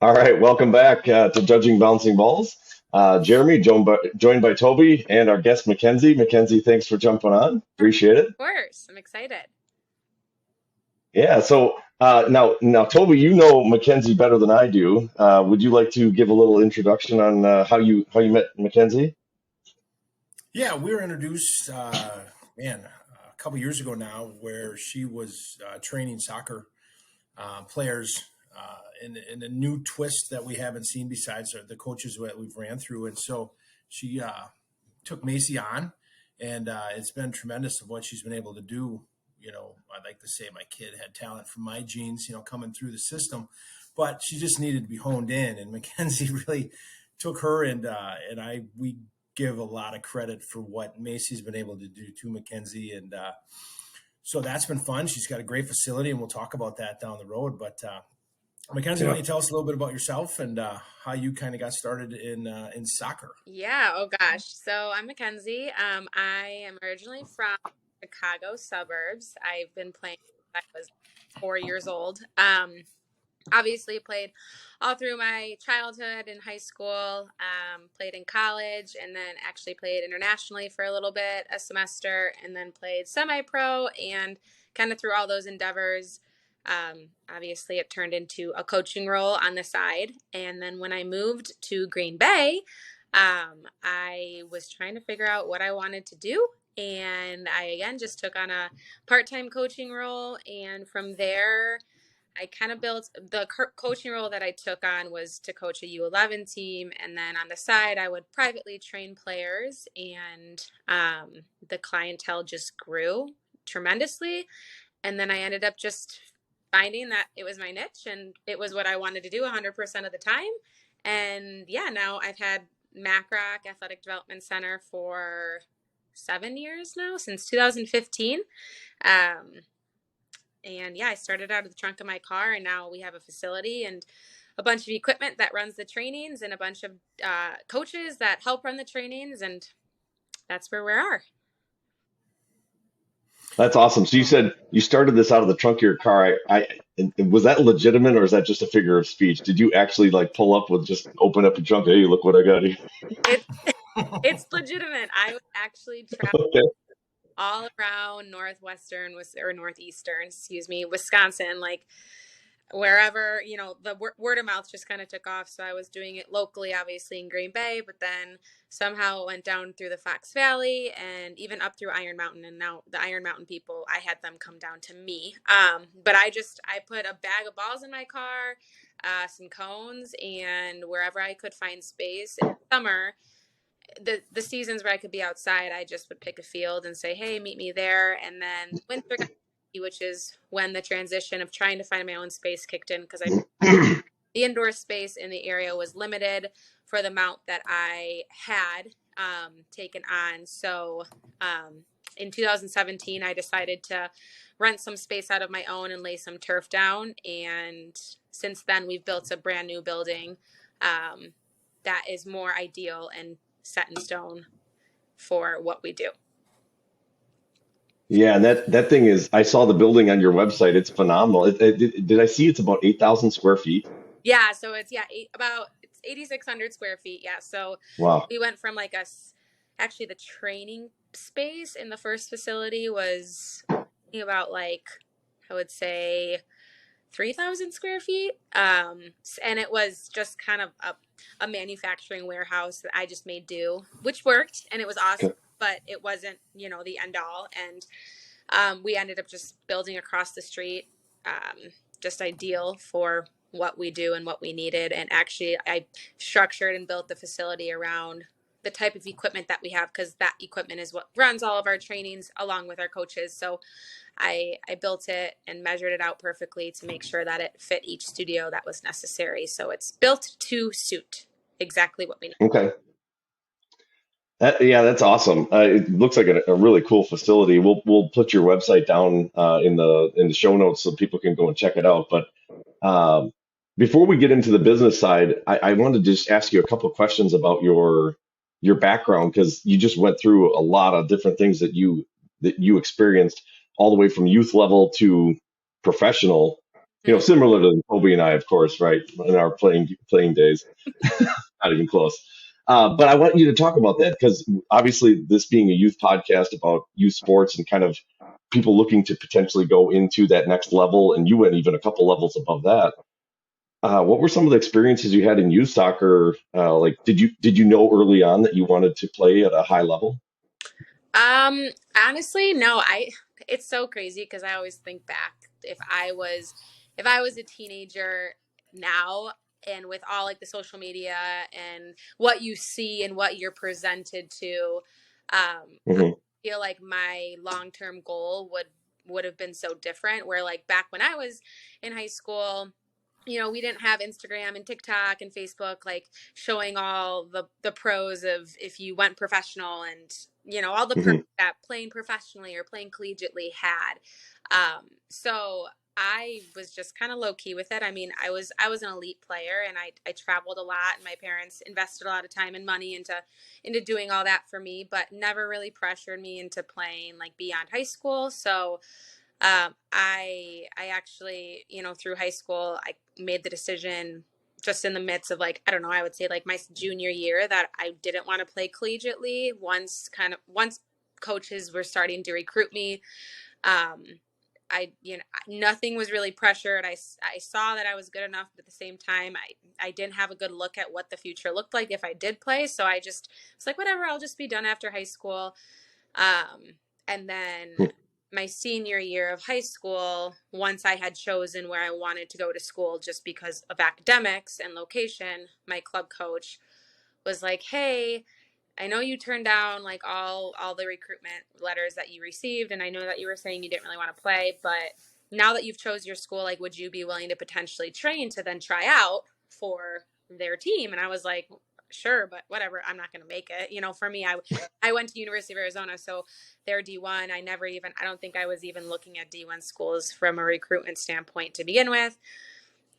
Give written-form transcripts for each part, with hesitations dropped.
All right, welcome back to Judging Bouncing Balls. Jeremy, joined by Toby and our guest Mackenzie. Mackenzie, thanks for jumping on. Appreciate it. Of course, I'm excited. Yeah, so now, Toby, you know Mackenzie better than I do. Would you like to give a little introduction on how you met Mackenzie? Yeah, we were introduced, a couple years ago now, where she was training soccer players in a new twist that we haven't seen besides the coaches that we've ran through. And so she took Macy on, and it's been tremendous of what she's been able to do. I'd like to say my kid had talent from my genes, coming through the system, but she just needed to be honed in. And Mackenzie really took her, and we give a lot of credit for what Macy's been able to do to Mackenzie. And so that's been fun. She's got a great facility, and we'll talk about that down the road. But Mackenzie, why Yeah. don't you tell us a little bit about yourself and how you kind of got started in soccer? Yeah, oh gosh. So I'm Mackenzie. I am originally from Chicago suburbs. I've been playing since I was 4 years old. Obviously played all through my childhood and high school, played in college, and then actually played internationally for a little bit, a semester, and then played semi-pro. And kind of through all those endeavors, obviously it turned into a coaching role on the side. And then when I moved to Green Bay, I was trying to figure out what I wanted to do. And I again just took on a part-time coaching role. And from there, I kind of built the coaching role that I took on was to coach a U11 team. And then on the side, I would privately train players, and the clientele just grew tremendously. And then I ended up just finding that it was my niche and it was what I wanted to do 100% of the time. And yeah, now I've had MacRoc Athletic Development Center for 7 years now, since 2015. Um, and yeah, I started out of the trunk of my car, and now we have a facility and a bunch of equipment that runs the trainings, and a bunch of coaches that help run the trainings. And that's where we are. That's awesome. So you said you started this out of the trunk of your car. And was that legitimate or is that just a figure of speech? Did you actually like pull up with just open up your trunk? Hey, look what I got here. It's it's legitimate. I would actually travel Okay. all around northwestern or northeastern, excuse me, Wisconsin, like wherever, the word of mouth just kind of took off. So I was doing it locally, obviously in Green Bay, but then somehow it went down through the Fox Valley and even up through Iron Mountain. And now the Iron Mountain people, I had them come down to me. But I put a bag of balls in my car, some cones, and wherever I could find space in the summer, the seasons where I could be outside, I just would pick a field and say, hey, meet me there. And then winter got, which is when the transition of trying to find my own space kicked in, because the indoor space in the area was limited for the amount that I had taken on. So in 2017, I decided to rent some space out of my own and lay some turf down. And since then, we've built a brand new building that is more ideal and set in stone for what we do. Yeah, and that thing is, I saw the building on your website. It's phenomenal. Did I see it's about 8,000 square feet? Yeah, so it's it's 8,600 square feet. Yeah, so Wow. we went from actually the training space in the first facility was about I would say 3,000 square feet, and it was just kind of a manufacturing warehouse that I just made do, which worked and it was awesome, Okay. but it wasn't the end all. And we ended up just building across the street, just ideal for what we do and what we needed. And actually, I structured and built the facility around the type of equipment that we have, because that equipment is what runs all of our trainings along with our coaches. So I built it and measured it out perfectly to make sure that it fit each studio that was necessary. So it's built to suit exactly what we need. Okay. Yeah, that's awesome. It looks like a really cool facility. We'll put your website down in the show notes so people can go and check it out. But um, before we get into the business side, I wanted to just ask you a couple of questions about your background because you just went through a lot of different things that you experienced all the way from youth level to professional. Mhm. Similar to Kobe and I, of course, right, in our playing days. Not even close. But I want you to talk about that because obviously, this being a youth podcast about youth sports and kind of people looking to potentially go into that next level, and you went even a couple levels above that. What were some of the experiences you had in youth soccer? Like, did you know early on that you wanted to play at a high level? Um, Honestly, no, it's so crazy because I always think back if I was a teenager now and with all like the social media and what you see and what you're presented to, I Hmm. feel like my long-term goal would have been so different where like back when I was in high school, we didn't have Instagram and TikTok and Facebook like showing all the pros of if you went professional and all the perks Hmm. that playing professionally or playing collegiately had. So I was just kind of low key with it. I mean, I was an elite player and I traveled a lot and my parents invested a lot of time and money into doing all that for me, but never really pressured me into playing like beyond high school. So I actually, through high school, I made the decision just in the midst of like, I don't know, I would say like my junior year that I didn't want to play collegiately once coaches were starting to recruit me. Um, nothing was really pressured. I saw that I was good enough, but at the same time, I didn't have a good look at what the future looked like if I did play. So I just was like, whatever, I'll just be done after high school. And then my senior year of high school, once I had chosen where I wanted to go to school just because of academics and location, my club coach was like, "Hey, I know you turned down like all the recruitment letters that you received, and I know that you were saying you didn't really want to play, but now that you've chose your school, like, would you be willing to potentially train to then try out for their team?" And I was like, "Sure, but whatever. I'm not going to make it." For me, I went to University of Arizona, so they're D1. I don't think I was even looking at D1 schools from a recruitment standpoint to begin with.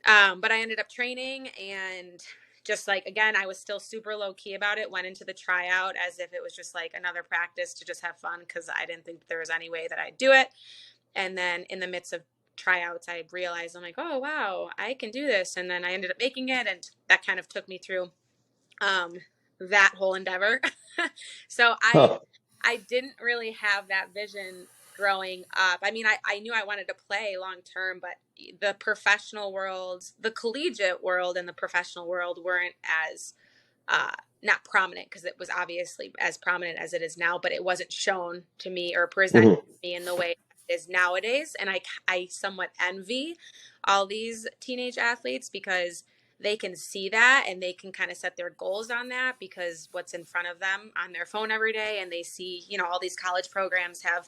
But I ended up training and just like, again, I was still super low key about it, went into the tryout as if it was just like another practice to just have fun because I didn't think there was any way that I'd do it. And then in the midst of tryouts, I realized I'm like, oh, wow, I can do this. And then I ended up making it. And that kind of took me through um, that whole endeavor. So Huh. I didn't really have that vision growing up. I mean, I knew I wanted to play long term, but the professional world, the collegiate world and the professional world weren't as uh, not prominent because it was obviously as prominent as it is now, but it wasn't shown to me or presented Hmm. to me in the way it is nowadays. And I somewhat envy all these teenage athletes because they can see that and they can kind of set their goals on that because what's in front of them on their phone every day and they see all these college programs have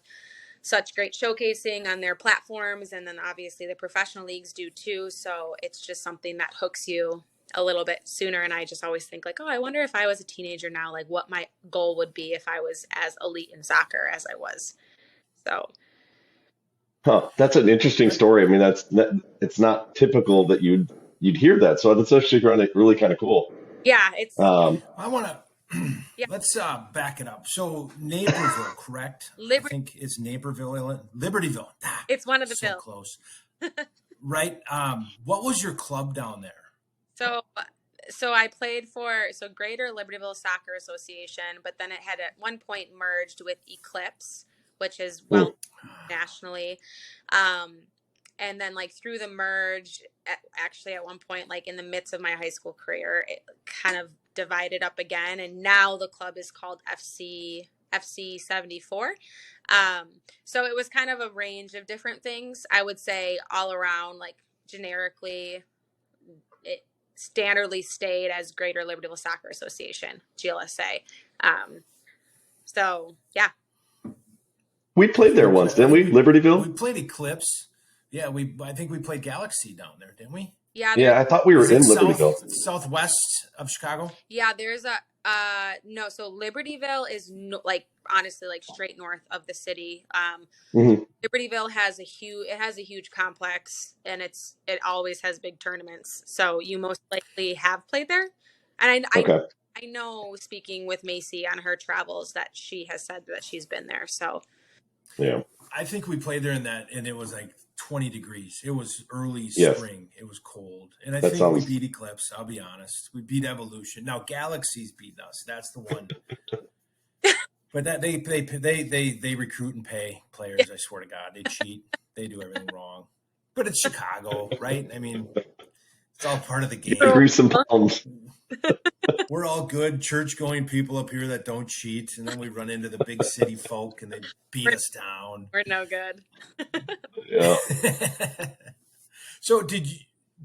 such great showcasing on their platforms and then obviously the professional leagues do too, so it's just something that hooks you a little bit sooner. And I just always think like, oh, I wonder if I was a teenager now, like what my goal would be if I was as elite in soccer as I was. So Huh. That's an interesting I, story. I mean, it's not typical that you'd hear that. So that's actually really kind of cool. yeah, it's Um, I want to yeah, let's back it up. So Naperville, correct? I liberty. think it's Naperville, Libertyville. It's one of the So bills. close, right? What was your club down there? So I played for Greater Libertyville Soccer Association, but then it had at one point merged with Eclipse, which is well hmm. nationally. Um, and then like through the merge, actually at one point, like in the midst of my high school career, it kind of divided up again, and now the club is called FC 74. So it was kind of a range of different things. I would say all around, like generically, it standardly stayed as Greater Libertyville Soccer Association, GLSA. Um, so yeah, We played there once, I didn't think we? we Libertyville? played Eclipse. Yeah, I think we played Galaxy down there, didn't we? yeah, there's Yeah, I thought we were Is it in Libertyville. southwest of Chicago? yeah, there's a no. So Libertyville is no, like honestly like straight north of the city. Hmm. Libertyville has a huge complex, and it always has big tournaments. So you most likely have played there, and Okay. I know speaking with Macy on her travels that she has said that she's been there. So Yeah. I think we played there in that, and it was like 20 degrees. It was early Yes, spring. It was cold. And I that think we sounds. beat Eclipse, I'll be honest. We beat Evolution. Now Galaxies beat us. That's the one. But that they recruit and pay players, I swear to God. They cheat. They do everything wrong. But it's Chicago, right? I mean, it's all part of the You gotta game. grease some palms. We're all good church-going people up here that don't cheat, and then we run into the big city folk and they beat We're, us down. we're no good. Yeah. So did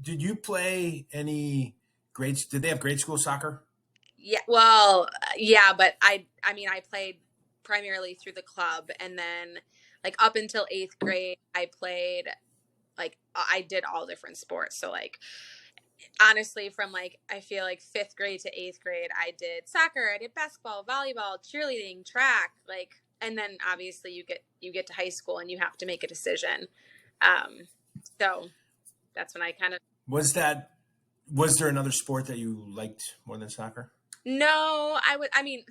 you play any grades? Did they have grade school soccer? Yeah, well, yeah, but I mean, I played primarily through the club, and then like up until 8th grade, I played like I did all different sports. So like honestly, from like I feel like 5th grade to 8th grade, I did soccer, I did basketball, volleyball, cheerleading, track, like, and then obviously you get to high school and you have to make a decision. So that's when I kind of Was there another sport that you liked more than soccer? no, I mean,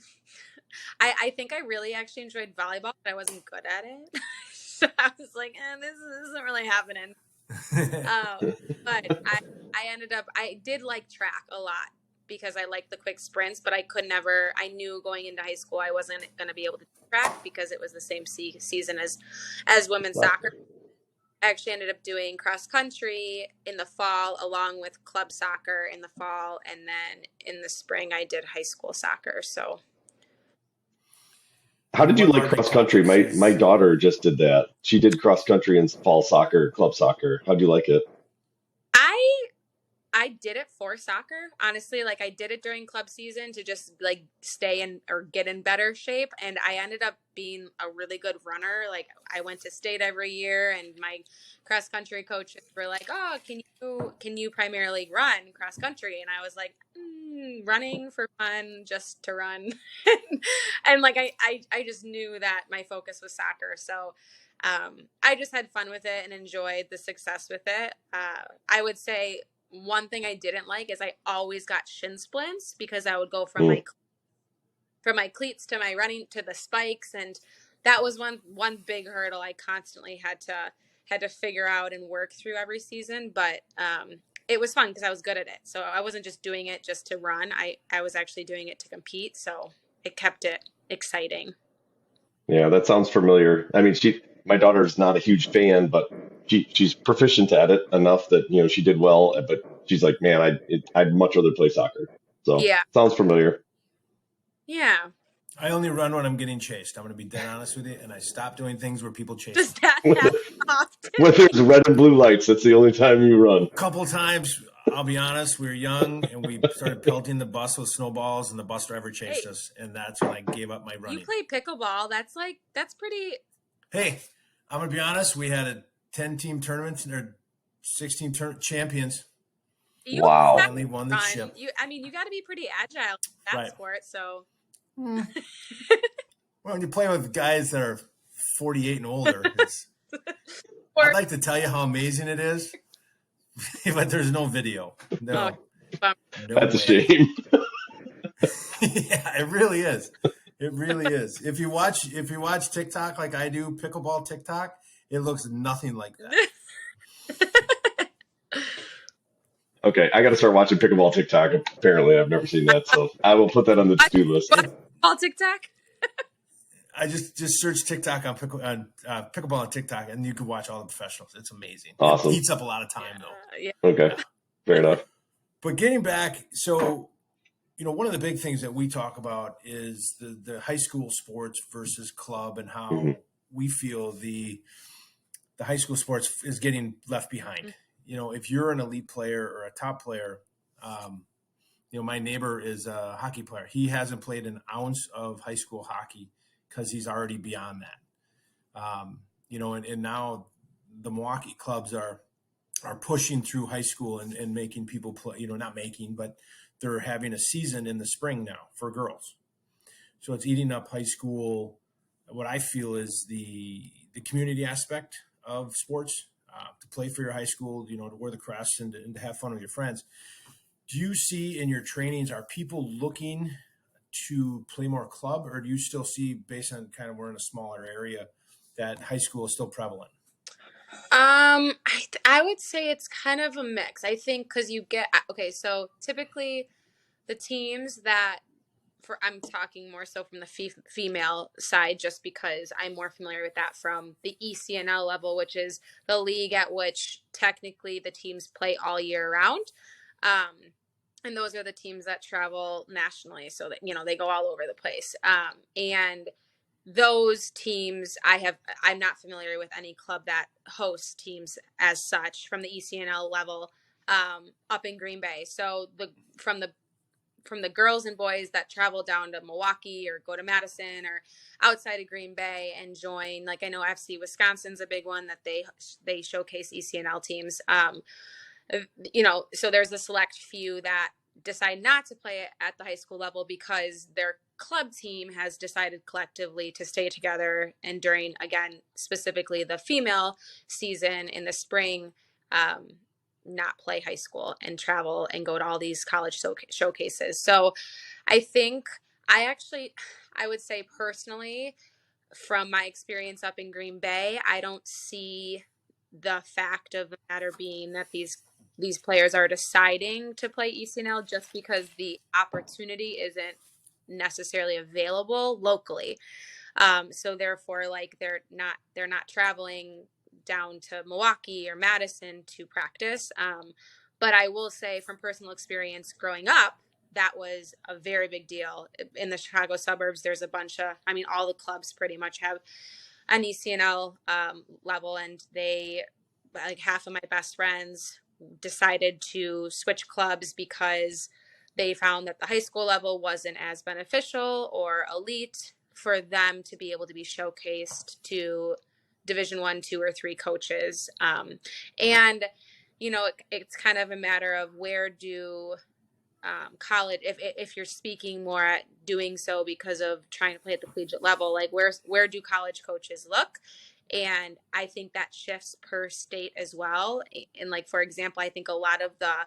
I think I really actually enjoyed volleyball, but I wasn't good at it. So I was like, this isn't really happening. But I ended up, I did like track a lot because I liked the quick sprints, but I knew going into high school, I wasn't going to be able to do track because it was the same season as women's soccer. I actually ended up doing cross country in the fall along with club soccer in the fall. And then in the spring, I did high school soccer. So How did you One of like our big cross country? topics My is daughter just did that. She did cross country and fall soccer, club soccer. How'd you like it? I I did it for soccer. Honestly, like I did it during club season to just like stay in or get in better shape. And I ended up being a really good runner. Like I went to state every year and my cross country coaches were like, oh, can you primarily run cross country? And I was like, running for fun, just to run. And like, I just knew that my focus was soccer. So I just had fun with it and enjoyed the success with it. I would say one thing I didn't like is I always got shin splints because I would go Mm. from my cleats to my running to the spikes, and that was one big hurdle I constantly had to figure out and work through every season. But it was fun because I was good at it. So I wasn't just doing it just to run. I was actually doing it to compete. So it kept it exciting. Yeah, that sounds familiar. I mean, my daughter's not a huge fan, but she's proficient at it enough that she did well. But she's like, man, I'd much rather play soccer. So Yeah. sounds familiar. Yeah. I only run when I'm getting chased. I'm going to be dead honest with you, and I stop doing things where people chase Does me. that When happen often? there's red and blue lights, that's the only time you run. A couple times, I'll be honest, we were young and we started pelting the bus with snowballs, and the bus driver chased Hey, us, and that's when I gave up my you running. play pickleball. That's pretty. Hey, I'm going to be honest, we had a 10-team tournament, or 16 champions. You Wow. Finally won the run. chip. You got to be pretty agile in that Right. sport. So Well, when you play with guys that are 48 and older, I'd like to tell you how amazing it is, but there's no video. No, bummer. no That's a way. shame. Yeah, it really is. It really is. If you watch TikTok like I do, pickleball TikTok, it looks nothing like that. Okay, I got to start watching pickleball TikTok. Apparently, I've never seen that, so I will put that on the to-do list. All TikTok. I just search TikTok on pickleball on TikTok, and you can watch all the professionals. It's amazing. Awesome. It eats up a lot of time, though. Yeah. Okay, fair enough. But getting back, so one of the big things that we talk about is the high school sports versus club, and how Mhm. we feel the high school sports is getting left behind. If you're an elite player or a top player, my neighbor is a hockey player. He hasn't played an ounce of high school hockey because he's already beyond that. And now the Milwaukee clubs are pushing through high school and making people play, not making, but they're having a season in the spring now for girls. So it's eating up high school. What I feel is the community aspect of sports, to play for your high school, to wear the crest and to have fun with your friends. Do you see in your trainings, are people looking to play more club, or do you still see, based on kind of we're in a smaller area, that high school is still prevalent? I would say it's kind of a mix. I think because you get okay, so typically the teams that for I'm talking more so from the female side, just because I'm more familiar with that from the ECNL level, which is the league at which technically the teams play all year round. And those are the teams that travel nationally, so that they go all over the place. And those teams I'm not familiar with any club that hosts teams as such from the ECNL level up in Green Bay. So from the girls and boys that travel down to Milwaukee or go to Madison or outside of Green Bay and join, like I know FC Wisconsin's a big one that they showcase ECNL teams. So there's a select few that decide not to play at the high school level because their club team has decided collectively to stay together, and during, again, specifically the female season in the spring, not play high school and travel and go to all these college showcases. So I think I would say personally, from my experience up in Green Bay, I don't see the fact of the matter being that these players are deciding to play ECNL just because the opportunity isn't necessarily available locally. So therefore, like they're not traveling down to Milwaukee or Madison to practice. But I will say from personal experience growing up, that was a very big deal. In the Chicago suburbs, there's a bunch of, all the clubs pretty much have an ECNL level, and like half of my best friends decided to switch clubs because they found that the high school level wasn't as beneficial or elite for them to be able to be showcased to Division 1, 2, or 3 coaches. And it's kind of a matter of where do college, if you're speaking more at doing so because of trying to play at the collegiate level, like where do college coaches look? And I think that shifts per state as well. And like, for example, I think a lot of the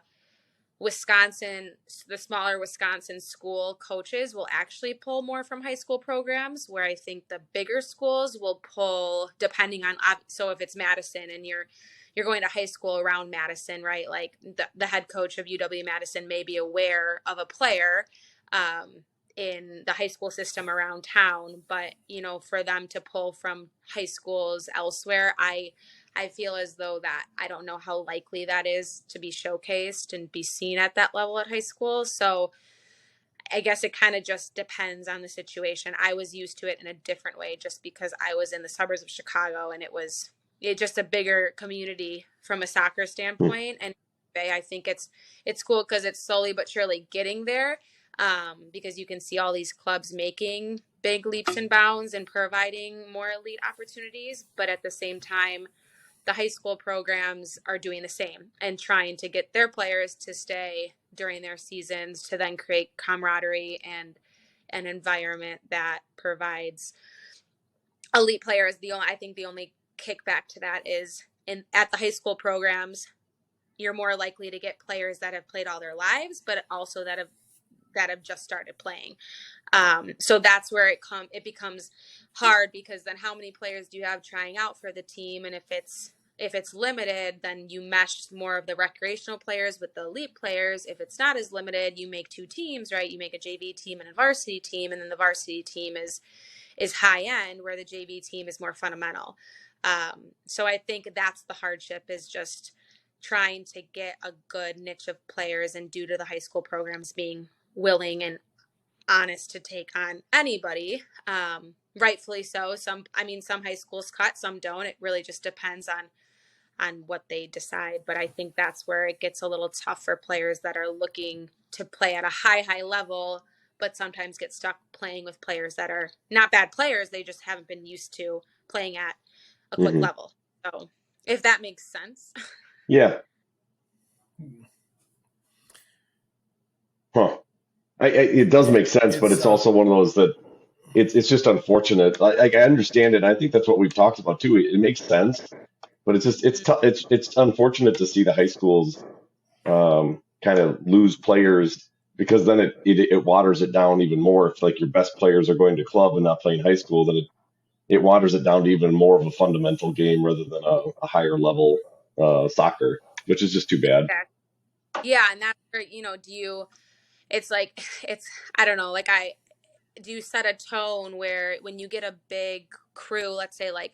smaller Wisconsin school coaches will actually pull more from high school programs, where I think the bigger schools will pull depending on, so if it's Madison and you're going to high school around Madison, right? Like the head coach of UW-Madison may be aware of a player in the high school system around town, but for them to pull from high schools elsewhere, I feel as though that I don't know how likely that is to be showcased and be seen at that level at high school. So I guess it kind of just depends on the situation. I was used to it in a different way just because I was in the suburbs of Chicago, and it's just a bigger community from a soccer standpoint. And I think it's cool because it's slowly but surely getting there, because you can see all these clubs making big leaps and bounds and providing more elite opportunities. But at the same time, the high school programs are doing the same and trying to get their players to stay during their seasons to then create camaraderie and an environment that provides elite players. I think the only kickback to that is at the high school programs, you're more likely to get players that have played all their lives, but also that have just started playing. So that's where it becomes hard, because then how many players do you have trying out for the team? And if it's limited, then you mesh more of the recreational players with the elite players. If it's not as limited, you make 2 teams, right? You make a JV team and a varsity team, and then the varsity team is high end, where the JV team is more fundamental. So I think that's the hardship, is just trying to get a good niche of players, and due to the high school programs being willing and honest to take on anybody, rightfully so. Some high schools cut, some don't. It really just depends on what they decide. But I think that's where it gets a little tough for players that are looking to play at a high level, but sometimes get stuck playing with players that are not bad players. They just haven't been used to playing at a quick level. So if that makes sense. Yeah. Huh. It does make sense, but it's also one of those that it's just unfortunate. Like I understand it. I think that's what we've talked about too. It makes sense, but it's unfortunate to see the high schools kind of lose players, because then it waters it down even more. If like your best players are going to club and not playing high school, then it waters it down to even more of a fundamental game rather than a higher level soccer, which is just too bad. Yeah, and that's where, it's like, I don't know, like do you set a tone where when you get a big crew, let's say like,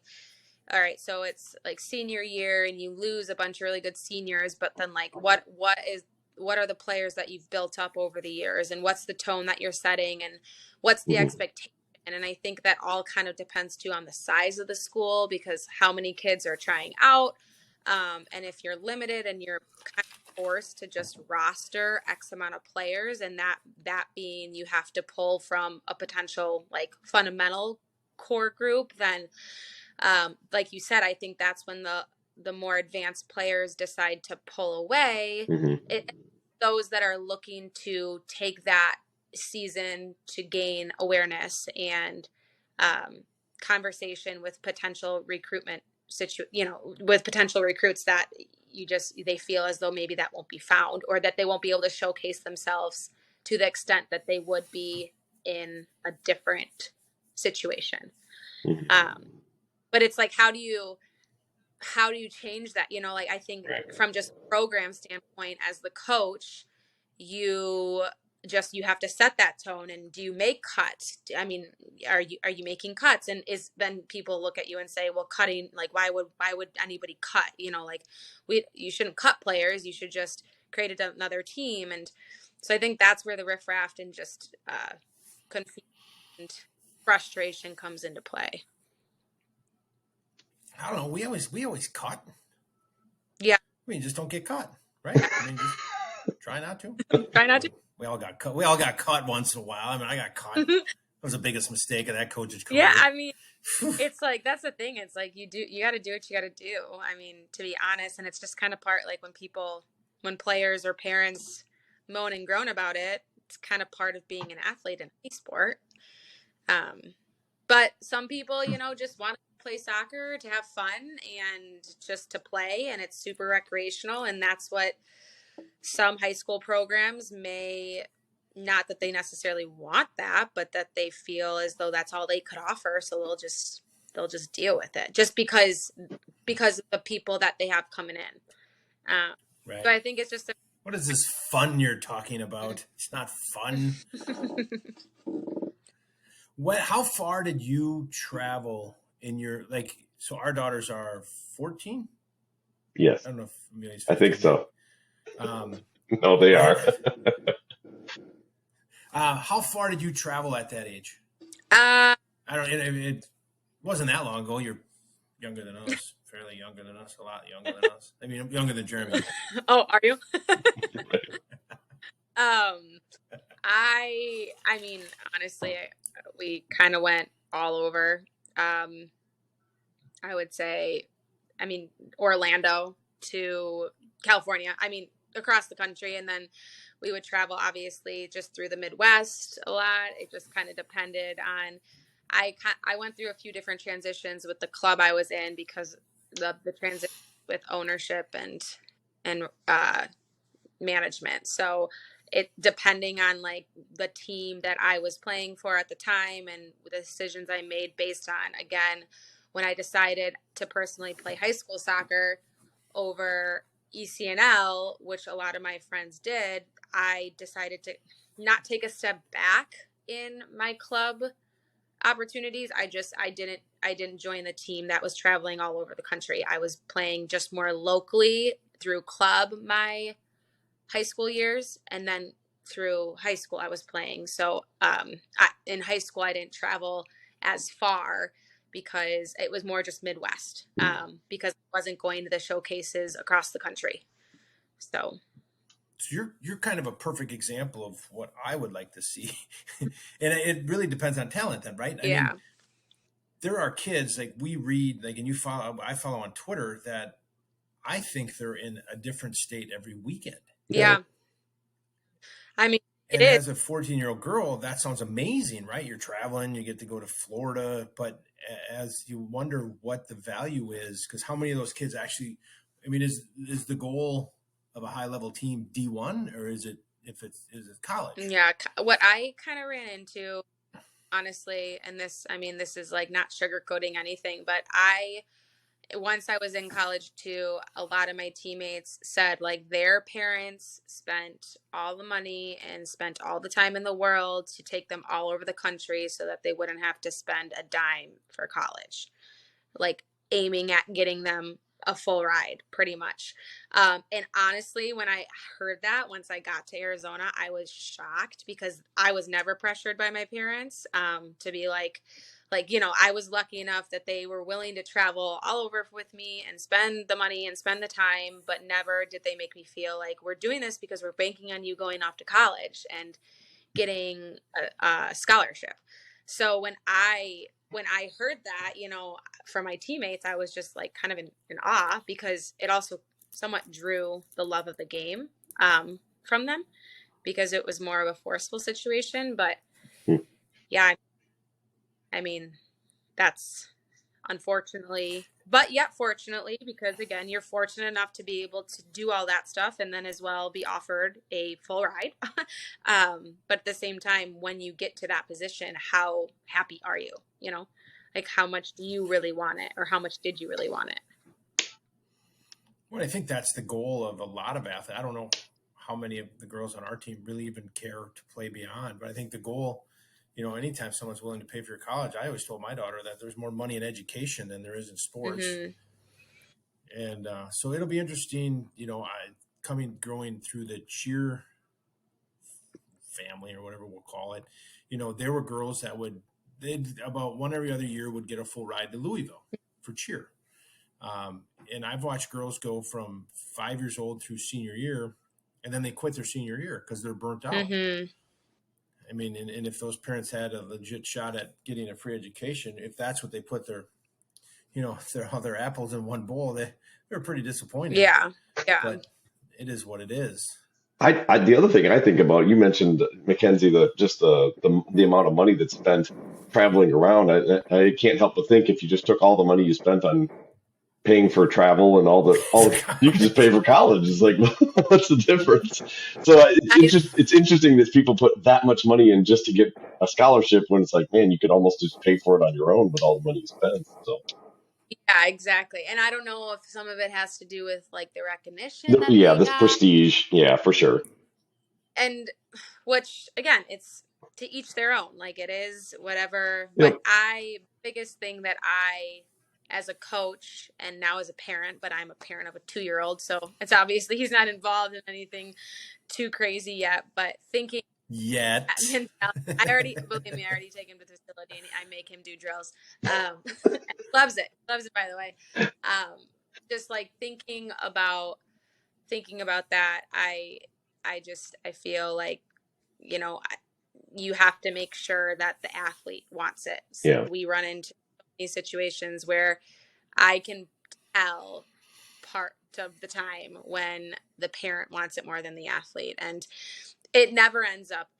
all right, so it's like senior year and you lose a bunch of really good seniors, but then like what are the players that you've built up over the years, and what's the tone that you're setting, and what's the Hmm. expectation? And I think that all kind of depends too on the size of the school, because how many kids are trying out. And if you're limited and you're kind of forced to just roster X amount of players, and that being you have to pull from a potential like fundamental core group, then like you said, I think that's when the more advanced players decide to pull away. Hmm. Those that are looking to take that season to gain awareness and conversation with potential recruitment with potential recruits that they feel as though maybe that won't be found, or that they won't be able to showcase themselves to the extent that they would be in a different situation. Hmm. um, but it's like, how do you change that? Like, I think from just a program standpoint, as the coach, you you have to set that tone. And do you make cuts? I mean, are you making cuts? And then people look at you and say, well, cutting, like, why would anybody cut? Like, you shouldn't cut players. You should just create another team. And so I think that's where the riffraff and just confusion and frustration comes into play. I don't know. We always cut. Yeah. I mean, just don't get caught, right? I mean, just try not to. Try not to. We all got cut. We all got caught once in a while. I mean, I got caught. That was the biggest mistake of that coach's career. Yeah, I mean, it's like, that's the thing. It's like, you got to do what you got to do. I mean, to be honest, and it's just kind of part, like, when players or parents moan and groan about it, it's kind of part of being an athlete in any sport. But some people, just want to play soccer to have fun and just to play, and it's super recreational, and that's what some high school programs may, not that they necessarily want that, but that they feel as though that's all they could offer, so they'll just deal with it just because of the people that they have coming in. Right. So I think it's just What is this fun you're talking about? It's not fun. How far did you travel in your, like, so our daughters are 14? Yes, I don't know if Amelia's I 15. think so. Um, No, they are. how far did you travel at that age? uh I don't. It wasn't that long ago. You're younger than us, fairly younger than us, a lot younger than us. I mean, I'm younger than Jeremy. oh, are you? I mean, honestly, we kind of went all over. I would say, I mean, Orlando to California. I mean, across the country, and then we would travel obviously just through the Midwest a lot. It just kind of depended on. I went through a few different transitions with the club I was in, because the transition with ownership and management. So it, depending on like the team that I was playing for at the time and the decisions I made based on, again, when I decided to personally play high school soccer over ECNL, which a lot of my friends did, I decided to not take a step back in my club opportunities. I didn't join the team that was traveling all over the country. I was playing just more locally through club my high school years, and then through high school I was playing. So in high school I didn't travel as far because it was more just Midwest, because I wasn't going to the showcases across the country. So You're kind of a perfect example of what I would like to see, and it really depends on talent, then, right? I yeah. mean, there are kids like we read, like, and I follow on Twitter that I think they're in a different state every weekend. Yeah. I mean, And it is. as a 14-year-old girl, that sounds amazing, right? You're traveling, you get to go to Florida, but as you wonder what the value is, because how many of those kids actually, I mean, is the goal of a high level team D1, or is it college? Yeah. What I kind of ran into honestly, and this is like not sugarcoating anything, but once I was in college too, a lot of my teammates said like their parents spent all the money and spent all the time in the world to take them all over the country so that they wouldn't have to spend a dime for college, like aiming at getting them a full ride pretty much. And honestly, when I heard that, once I got to Arizona, I was shocked because I was never pressured by my parents to be like, I was lucky enough that they were willing to travel all over with me and spend the money and spend the time, but never did they make me feel like we're doing this because we're banking on you going off to college and getting a scholarship. So when I heard that, from my teammates, I was just like kind of in awe because it also somewhat drew the love of the game from them because it was more of a forceful situation. But Hmm. yeah, I mean, that's unfortunately, but yet fortunately, because again, you're fortunate enough to be able to do all that stuff and then as well be offered a full ride. But at the same time, when you get to that position, how happy are you? Like how much do you really want it or how much did you really want it? Well, I think that's the goal of a lot of athletes. I don't know how many of the girls on our team really even care to play beyond, but I think the goal, anytime someone's willing to pay for your college, I always told my daughter that there's more money in education than there is in sports. Mm-hmm. And so it'll be interesting, growing through the cheer family or whatever we'll call it. There were girls that they'd about one every other year would get a full ride to Louisville for cheer. And I've watched girls go from 5 years old through senior year, and then they quit their senior year because they're burnt out. Mm-hmm. I mean, and if those parents had a legit shot at getting a free education, if that's what they put their apples in one bowl, they're pretty disappointed. Yeah. Yeah. But it is what it is. The other thing I think about, you mentioned, Mackenzie, the amount of money that's spent traveling around. I can't help but think if you just took all the money you spent on paying for travel and you can just pay for college. It's like, what's the difference? So it's interesting that people put that much money in just to get a scholarship when it's like, man, you could almost just pay for it on your own with all the money you spent. So Yeah, exactly. And I don't know if some of it has to do with like the recognition that yeah, they this got. prestige, yeah, for sure. And which again, it's to each their own, like it is whatever. But Yep. biggest thing that I, as a coach and now as a parent, but I'm a parent of a 2-year-old, so it's obviously he's not involved in anything too crazy yet, but thinking Yet. mentality, believe me, I already take him to the facility and I make him do drills. Loves it by the way. Just like thinking about that, I feel like, you have to make sure that the athlete wants it. So Yeah. we run into these situations where I can tell part of the time when the parent wants it more than the athlete, and it never ends up,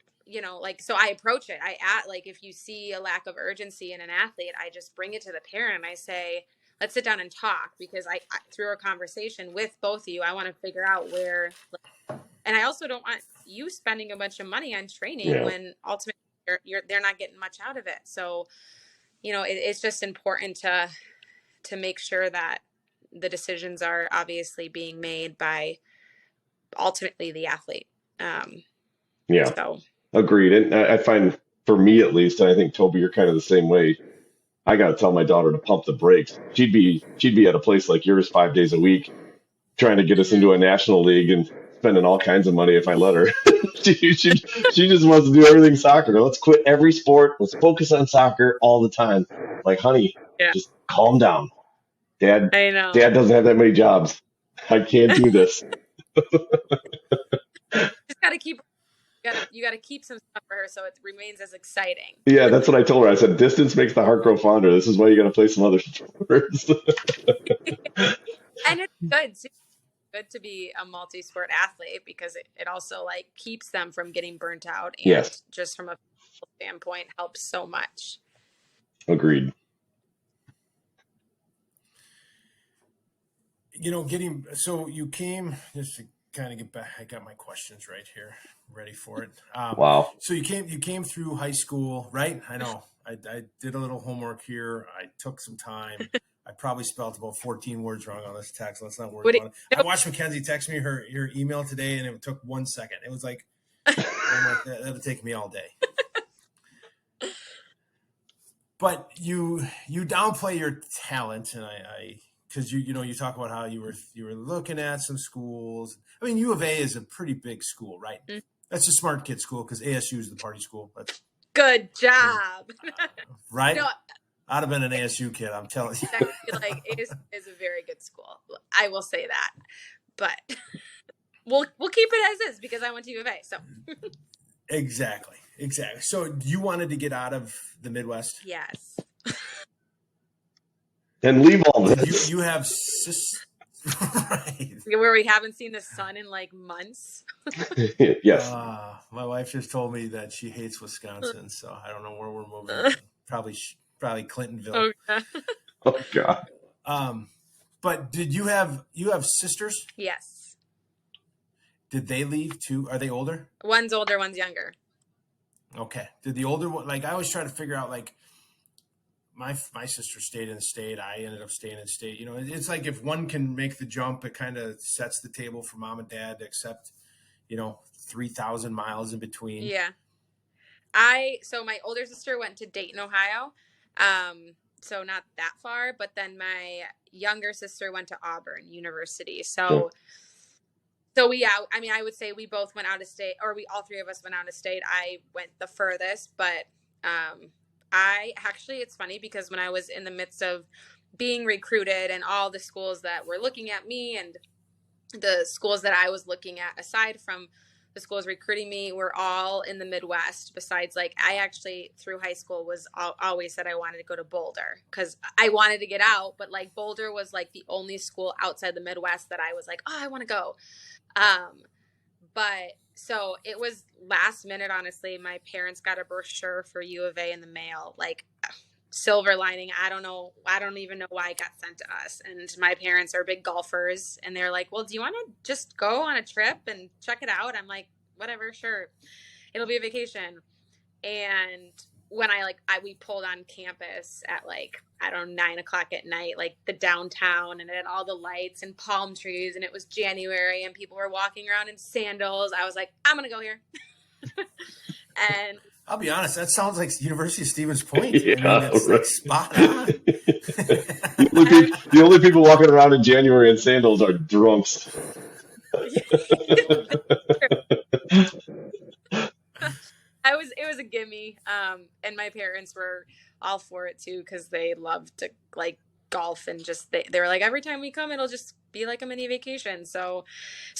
so I approach it. Like if you see a lack of urgency in an athlete, I just bring it to the parent and I say, let's sit down and talk, because I through a conversation with both of you, I want to figure out where, and I also don't want you spending a bunch of money on training when ultimately they're not getting much out of it. So, it's just important to make sure that the decisions are obviously being made by ultimately the athlete. Yeah. So Agreed. And I find, for me at least, and I think Toby, you're kind of the same way. I got to tell my daughter to pump the brakes. She'd be at a place like yours 5 days a week, trying to get us into a national league and spending all kinds of money if I let her. She just wants to do everything soccer. Let's quit every sport. Let's focus on soccer all the time. Like, honey, yeah, just calm down. Dad I know. doesn't have that many jobs. I can't do this. Just got to keep. You got to keep some stuff for her so it remains as exciting. Yeah, that's what I told her. I said, distance makes the heart grow fonder. This is why you got to play some other sports. And it's good too. Good to be a multi-sport athlete because it also like keeps them from getting burnt out, and Yes. just from a standpoint helps so much. Agreed. So you came, just to kind of get back. I got my questions right here, ready for it. Wow. So you came through high school, right? I know. I did a little homework here. I took some time. I probably spelled about 14 words wrong on this text. Let's not worry about it. I watched Mackenzie text me her email today, and it took 1 second. It was like, that'll take me all day. But you downplay your talent, and I because you talk about how you were looking at some schools. I mean, U of A is a pretty big school, right? Mm-hmm. That's a smart kid school because ASU is the party school. That's good job, right? No, I'd have been an ASU kid. I'm telling you. Like ASU is a very good school. I will say that, but we'll keep it as is because I went to U of A. So exactly. So you wanted to get out of the Midwest? Yes. And leave all this. You have right. Where we haven't seen the sun in like months. Yes. My wife just told me that she hates Wisconsin, so I don't know where we're moving. Probably Clintonville. Oh God. But did you have sisters? Yes. Did they leave too? Are they older? One's older, one's younger. Okay. Did the older one, like I always try to figure out, like my sister stayed in the state. I ended up staying in the state. It's like if one can make the jump, it kind of sets the table for mom and dad to accept, 3,000 miles in between. Yeah. So my older sister went to Dayton, Ohio. So not that far, but then my younger sister went to Auburn University. So I would say we both went out of state, or all three of us went out of state. I went the furthest, but it's funny because when I was in the midst of being recruited and all the schools that were looking at me and the schools that I was looking at, aside from the schools recruiting me, were all in the Midwest. Besides, like, I actually through high school was always said I wanted to go to Boulder because I wanted to get out, but like Boulder was like the only school outside the Midwest that I was like, oh, I want to go. But so it was last minute, honestly. My parents got a brochure for U of A in the mail, like silver lining. I don't even know why it got sent to us. And my parents are big golfers, and they're like, well, do you want to just go on a trip and check it out? I'm like, whatever, sure. It'll be a vacation. And when we pulled on campus at 9:00 at night, like the downtown, and it had all the lights and palm trees, and it was January and people were walking around in sandals. I was like, I'm going to go here. And I'll be honest, that sounds like University of Stevens Point. Yeah, it's like spot on. The only people walking around in January in sandals are drunks. It was a gimme. And my parents were all for it too, because they love to like golf, and just they were like, every time we come, it'll just be like a mini vacation. So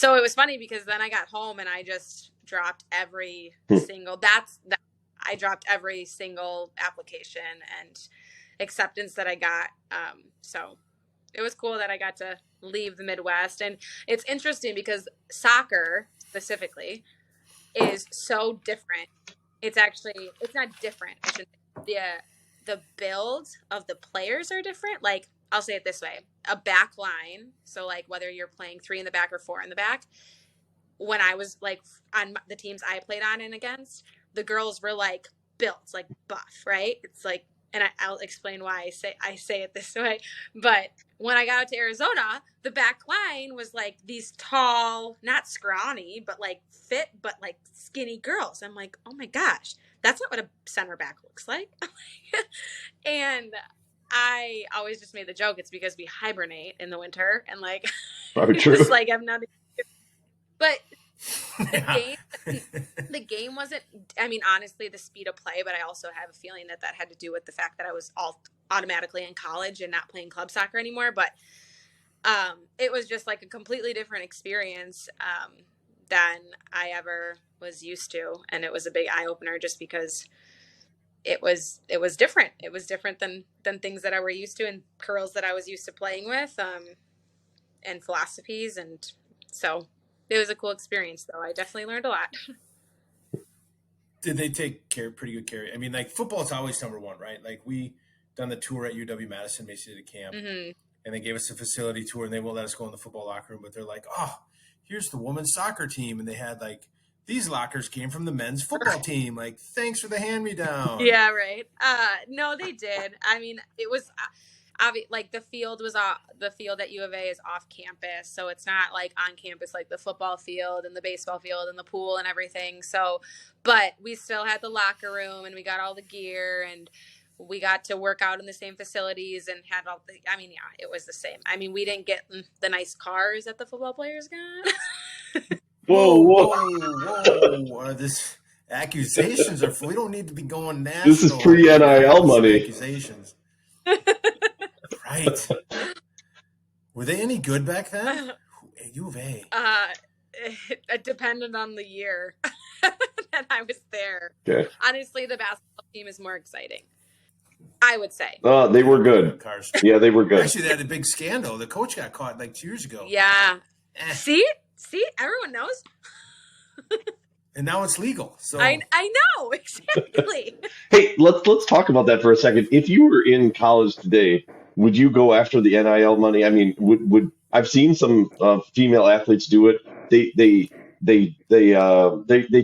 it was funny because then I got home and I just dropped every single I dropped every single application and acceptance that I got. So it was cool that I got to leave the Midwest. And it's interesting because soccer specifically is so different. It's not different. I should say. The build of the players are different. Like, I'll say it this way, a back line. So like whether you're playing 3 in the back or 4 in the back, when I was like on the teams I played on and against, the girls were like built, like buff, right? It's like, and I'll explain why I say it this way. But when I got out to Arizona, the back line was like these tall, not scrawny, but like fit, but like skinny girls. I'm like, oh my gosh, that's not what a center back looks like. And I always just made the joke, it's because we hibernate in the winter and like, it's like I'm not. But the game wasn't, I mean, honestly, the speed of play, but I also have a feeling that had to do with the fact that I was all automatically in college and not playing club soccer anymore. But it was just like a completely different experience than I ever was used to. And it was a big eye opener just because it was different. It was different than things that I were used to and girls that I was used to playing with and philosophies. And so it was a cool experience, though. I definitely learned a lot. Did they take pretty good care? I mean, like football is always number one, right? Like we done the tour at UW-Madison, Mason City Camp, and they gave us a facility tour, and they won't let us go in the football locker room, but they're like, oh, here's the women's soccer team, and they had like these lockers came from the men's football team. Like, thanks for the hand me down. Yeah, right. No, they did. I mean, it was like the field at U of A is off campus, so it's not like on campus like the football field and the baseball field and the pool and everything. So, but we still had the locker room and we got all the gear and we got to work out in the same facilities and had all the, I mean, yeah, it was the same. I mean, we didn't get the nice cars that the football players got. Whoa. This accusations are, we don't need to be going national. This is pre-NIL money. Accusations. Right. Were they any good back then? U of A. It depended on the year that I was there. Okay. Honestly, the basketball team is more exciting, I would say. They were good. Yeah, they were good. Actually, they had a big scandal. The coach got caught like 2 years ago. Yeah. See, everyone knows. And now it's legal. So I know exactly. Hey, let's talk about that for a second. If you were in college today, would you go after the NIL money? I mean, would I've seen some female athletes do it. They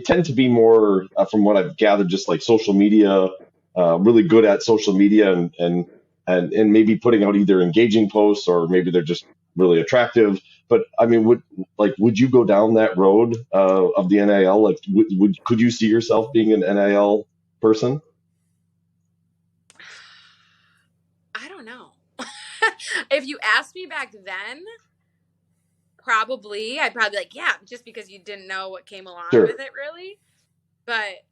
tend to be more, from what I've gathered, just like social media, really good at social media and maybe putting out either engaging posts or maybe they're just really attractive. But I mean, would you go down that road of the NIL? Like, could you see yourself being an NIL person? I don't know. If you asked me back then, probably I'd probably be like, yeah, just because you didn't know what came along Sure. with it, really. But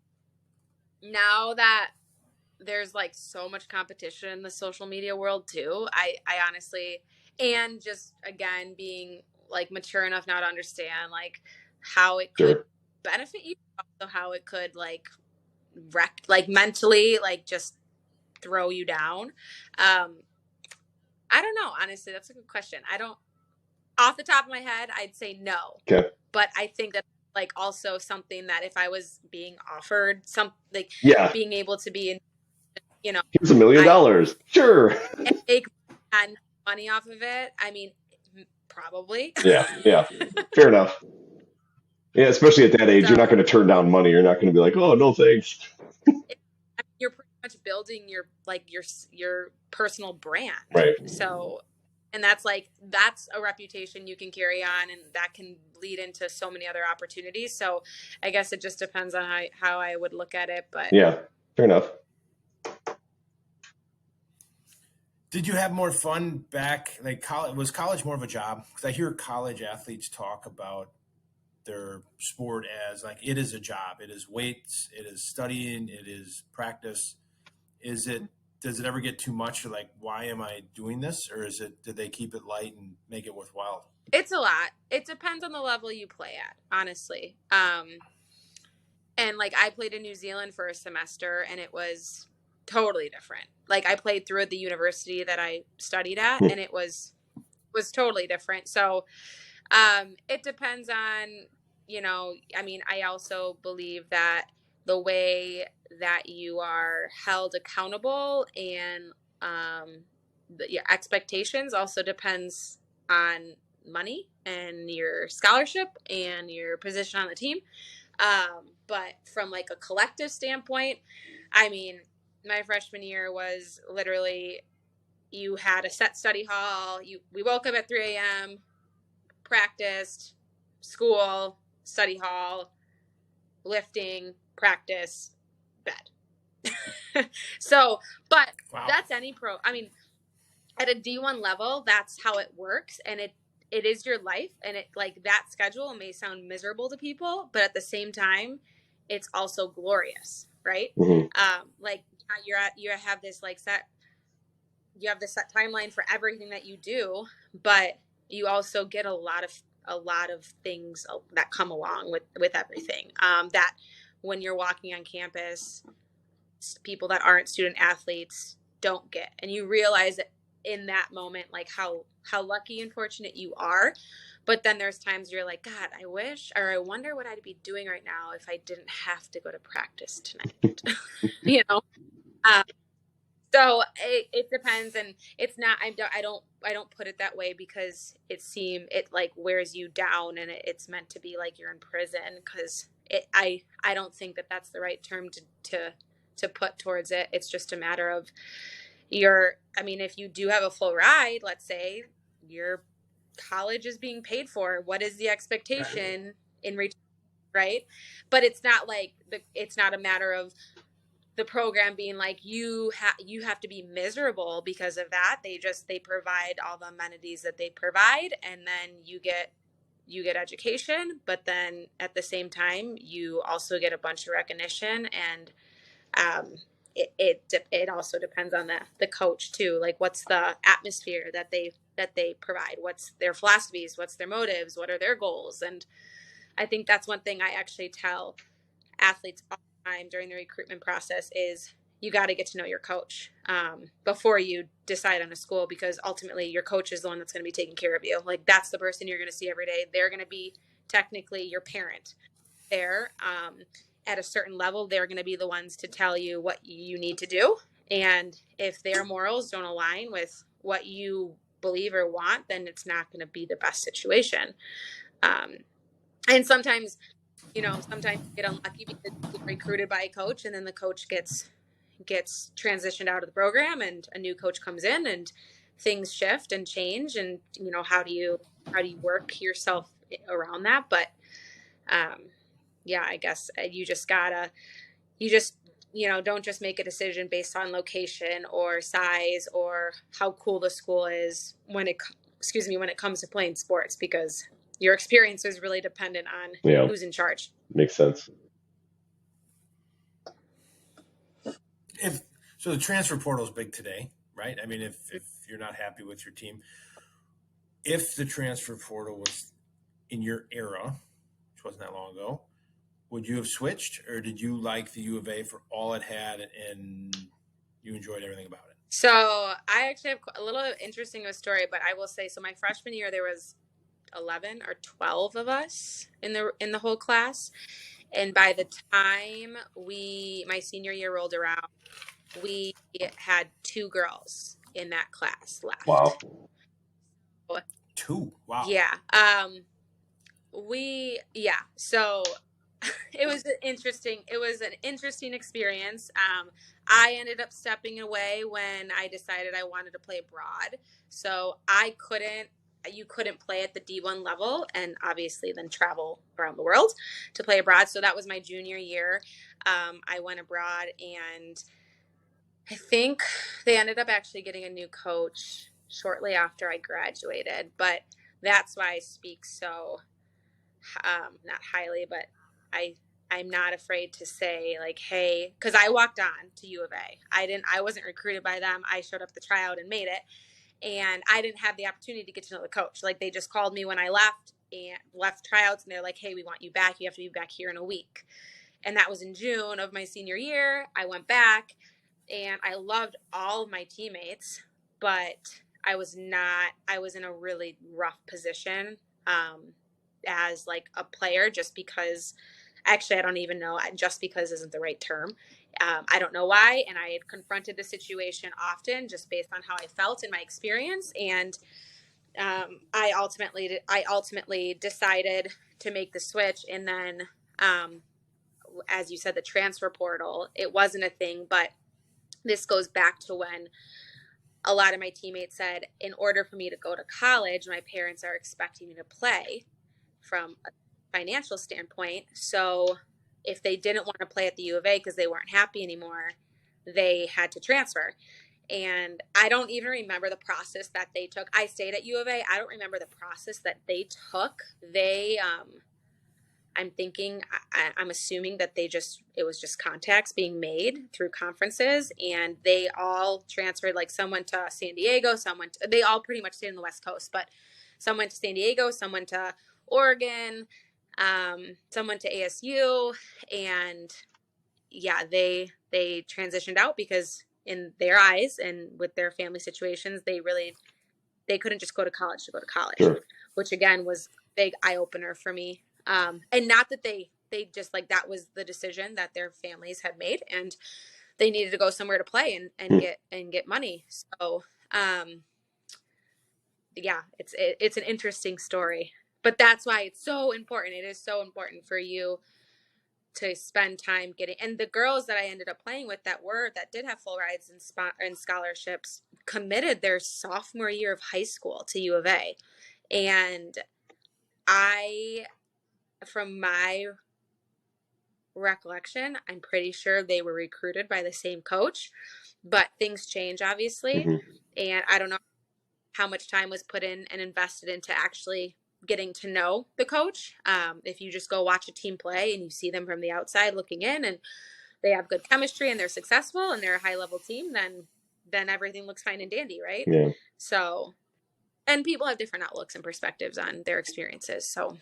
now that there's like so much competition in the social media world too, I honestly, and just again being like mature enough now to understand like how it could Sure. benefit you, also how it could like wreck, like mentally, like just throw you down. I don't know, honestly, that's a good question. I don't, off the top of my head, I'd say no. Okay. But I think that like also something that if I was being offered some like being able to be in, you know, here's $1 million. Sure. Make money off of it. I mean, probably. Yeah. Fair enough. Yeah, especially at that age, you're not going to turn down money. You're not going to be like, oh, no, thanks. You're pretty much building your personal brand. Right. So, and that's a reputation you can carry on, and that can lead into so many other opportunities. So I guess it just depends on how I would look at it. But yeah, fair enough. Did you have more fun back? Like, was college more of a job? Because I hear college athletes talk about their sport as like it is a job. It is weights. It is studying. It is practice. Does it ever get too much? Or like, why am I doing this? Or did they keep it light and make it worthwhile? It's a lot. It depends on the level you play at, honestly. And like I played in New Zealand for a semester, and it was totally different. Like I played through at the university that I studied at, and it was totally different. So it depends on, I mean, I also believe that the way that you are held accountable and your expectations also depends on money and your scholarship and your position on the team. But from like a collective standpoint, I mean, my freshman year was literally, you had a set study hall. We woke up at 3 a.m., practiced, school, study hall, lifting, practice, bed. So, but wow. That's any pro. I mean, at a D1 level, that's how it works. And it is your life. And it like that schedule may sound miserable to people, but at the same time, it's also glorious, right? Mm-hmm. Like you have this like set timeline for everything that you do, but you also get a lot of things that come along with everything. That when you're walking on campus, people that aren't student athletes don't get, and you realize that in that moment, like how lucky and fortunate you are. But then there's times you're like, God, I wish, or I wonder what I'd be doing right now if I didn't have to go to practice tonight. So it depends, and it's not. I don't put it that way because it like wears you down, and it's meant to be like you're in prison. Because I don't think that that's the right term to put towards it. It's just a matter of I mean, if you do have a full ride, let's say your college is being paid for, what is the expectation in return, right? But it's not like it's not a matter of the program being like you have to be miserable because of that. They provide all the amenities that they provide, and then you get education, but then at the same time you also get a bunch of recognition. And um, it also depends on the coach too. Like, what's the atmosphere that they provide? What's their philosophies? What's their motives? What are their goals? And I think that's one thing I actually tell athletes all the time during the recruitment process is you got to get to know your coach before you decide on a school, because ultimately your coach is the one that's going to be taking care of you. Like, that's the person you're going to see every day. They're going to be technically your parent there. At a certain level, they're going to be the ones to tell you what you need to do. And if their morals don't align with what you believe or want, then it's not going to be the best situation. And sometimes sometimes you get unlucky because you get recruited by a coach, and then the coach gets transitioned out of the program, and a new coach comes in, and things shift and change. And how do you work yourself around that? But yeah, I guess you just don't just make a decision based on location or size or how cool the school is when it comes to playing sports, because your experience is really dependent on who's in charge. Makes sense. So the transfer portal is big today, right? I mean, if you're not happy with your team, if the transfer portal was in your era, which wasn't that long ago, would you have switched, or did you like the U of A for all it had and you enjoyed everything about it? So I actually have a little interesting of a story, but I will say, so my freshman year, there was 11 or 12 of us in the whole class. And by the time my senior year rolled around, we had 2 girls in that class left. Wow. 2. Wow. Yeah. So it was an interesting experience. I ended up stepping away when I decided I wanted to play abroad. So you couldn't play at the D1 level and obviously then travel around the world to play abroad. So that was my junior year. I went abroad, and I think they ended up actually getting a new coach shortly after I graduated. But that's why I speak so, not highly, but I'm not afraid to say, like, hey, because I walked on to U of A. I wasn't recruited by them. I showed up at the tryout and made it. And I didn't have the opportunity to get to know the coach. Like, they just called me when I left tryouts, and they're like, hey, we want you back. You have to be back here in a week. And that was in June of my senior year. I went back, and I loved all of my teammates, but I was in a really rough position as like a player, just because, actually, I don't even know, just because isn't the right term. I don't know why. And I had confronted the situation often just based on how I felt in my experience. And I ultimately decided to make the switch. And then, as you said, the transfer portal, it wasn't a thing, but this goes back to when a lot of my teammates said, in order for me to go to college, my parents are expecting me to play from a financial standpoint. So if they didn't want to play at the U of A because they weren't happy anymore, they had to transfer. And I don't even remember the process that they took. I stayed at U of A. I don't remember the process that they took. I'm assuming that it was just contacts being made through conferences, and they all transferred. Like, some went to San Diego, they all pretty much stayed on the West Coast, but some went to San Diego, some went to Oregon, some went to ASU, and yeah, they transitioned out because in their eyes and with their family situations, they couldn't just go to college to go to college. Sure. Which again was a big eye opener for me. And not that they just, like, that was the decision that their families had made. And they needed to go somewhere to play and get money. So, yeah, it's an interesting story, but that's why it's so important. It is so important for you to spend time getting, and the girls that I ended up playing with that did have full rides and scholarships committed their sophomore year of high school to U of A. And from my recollection, I'm pretty sure they were recruited by the same coach, but things change obviously. Mm-hmm. And I don't know how much time was put in and invested into actually getting to know the coach. If you just go watch a team play and you see them from the outside looking in and they have good chemistry and they're successful and they're a high level team, then everything looks fine and dandy, right? Yeah. So, and people have different outlooks and perspectives on their experiences. So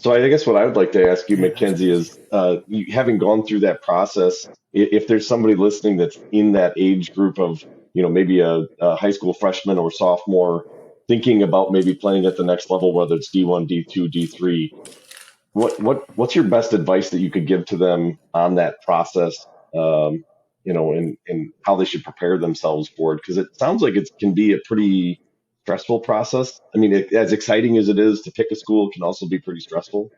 I guess what I would like to ask you, Yeah, that's Mackenzie, amazing. is you, having gone through that process, if there's somebody listening that's in that age group of, maybe a high school freshman or sophomore thinking about maybe playing at the next level, whether it's D1, D2, D3, what's your best advice that you could give to them on that process, and how they should prepare themselves for it? Because it sounds like it can be a pretty stressful process. I mean, as exciting as it is to pick a school, it can also be pretty stressful.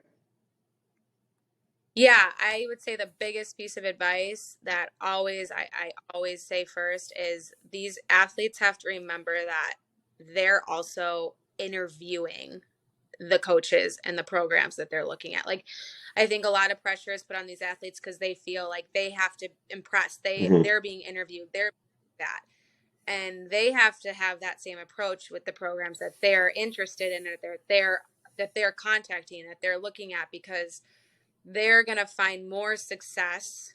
Yeah, I would say the biggest piece of advice that I always say first is these athletes have to remember that they're also interviewing the coaches and the programs that they're looking at. Like, I think a lot of pressure is put on these athletes because they feel like they have to impress. Hmm. They're being interviewed. They're that. And they have to have that same approach with the programs that they're interested in, that they're contacting, that they're looking at, because they're going to find more success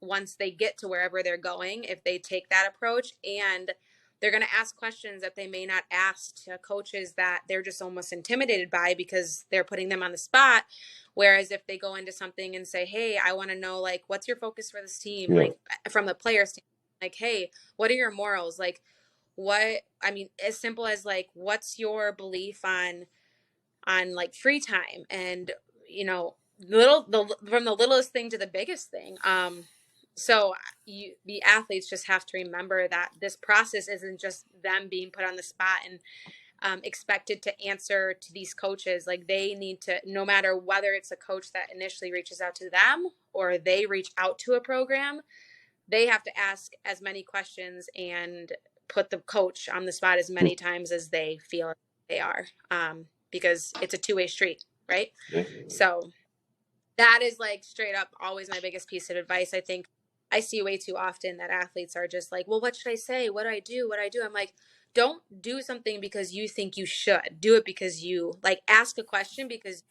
once they get to wherever they're going if they take that approach. And they're going to ask questions that they may not ask to coaches that they're just almost intimidated by because they're putting them on the spot. Whereas if they go into something and say, hey, I want to know, like, what's your focus for this team? Yeah. Like, from the players, like, hey, what are your morals? Like, as simple as, like, what's your belief on like free time, and from the littlest thing to the biggest thing. So the athletes just have to remember that this process isn't just them being put on the spot and expected to answer to these coaches. Like, they need to, no matter whether it's a coach that initially reaches out to them or they reach out to a program, they have to ask as many questions and put the coach on the spot as many times as they feel they are, because it's a two-way street, right? Yeah. So that is, like, straight up always my biggest piece of advice. I think I see way too often that athletes are just like, well, what should I say? What do I do? What do I do? I'm like, don't do something because you think you should. Do it because you, like, ask a question because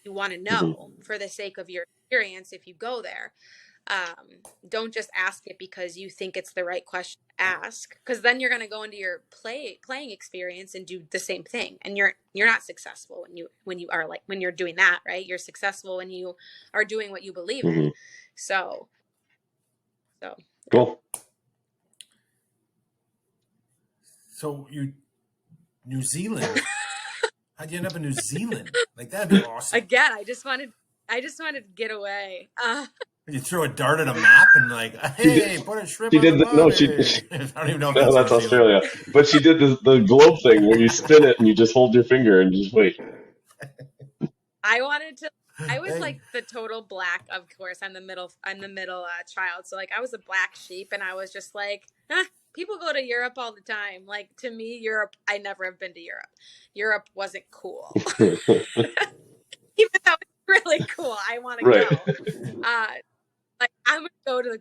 you want to Hmm. know for the sake of your experience if you go there. Don't just ask it because you think it's the right question to ask, because then you're going to go into your playing experience and do the same thing, and you're not successful when you're doing that, right? You're successful when you are doing what you believe Hmm. in. So yeah. Cool. So New Zealand. How'd you end up in New Zealand? Like, that'd be awesome. Again, I just wanted to get away. You throw a dart at a map and, like, hey, put a shrimp She on the did no, she bobby. I don't even know if no, that's New that's Zealand. Australia. But she did the globe thing where you spin it and you just hold your finger and just wait. I was Hey, like the total black, of course. I'm the middle child. So, like, I was a black sheep, and I was just like, people go to Europe all the time. Like, to me, Europe, I never have been to Europe. Europe wasn't cool. Even though it's really cool. I want to Right. go. Like, I'm going to go to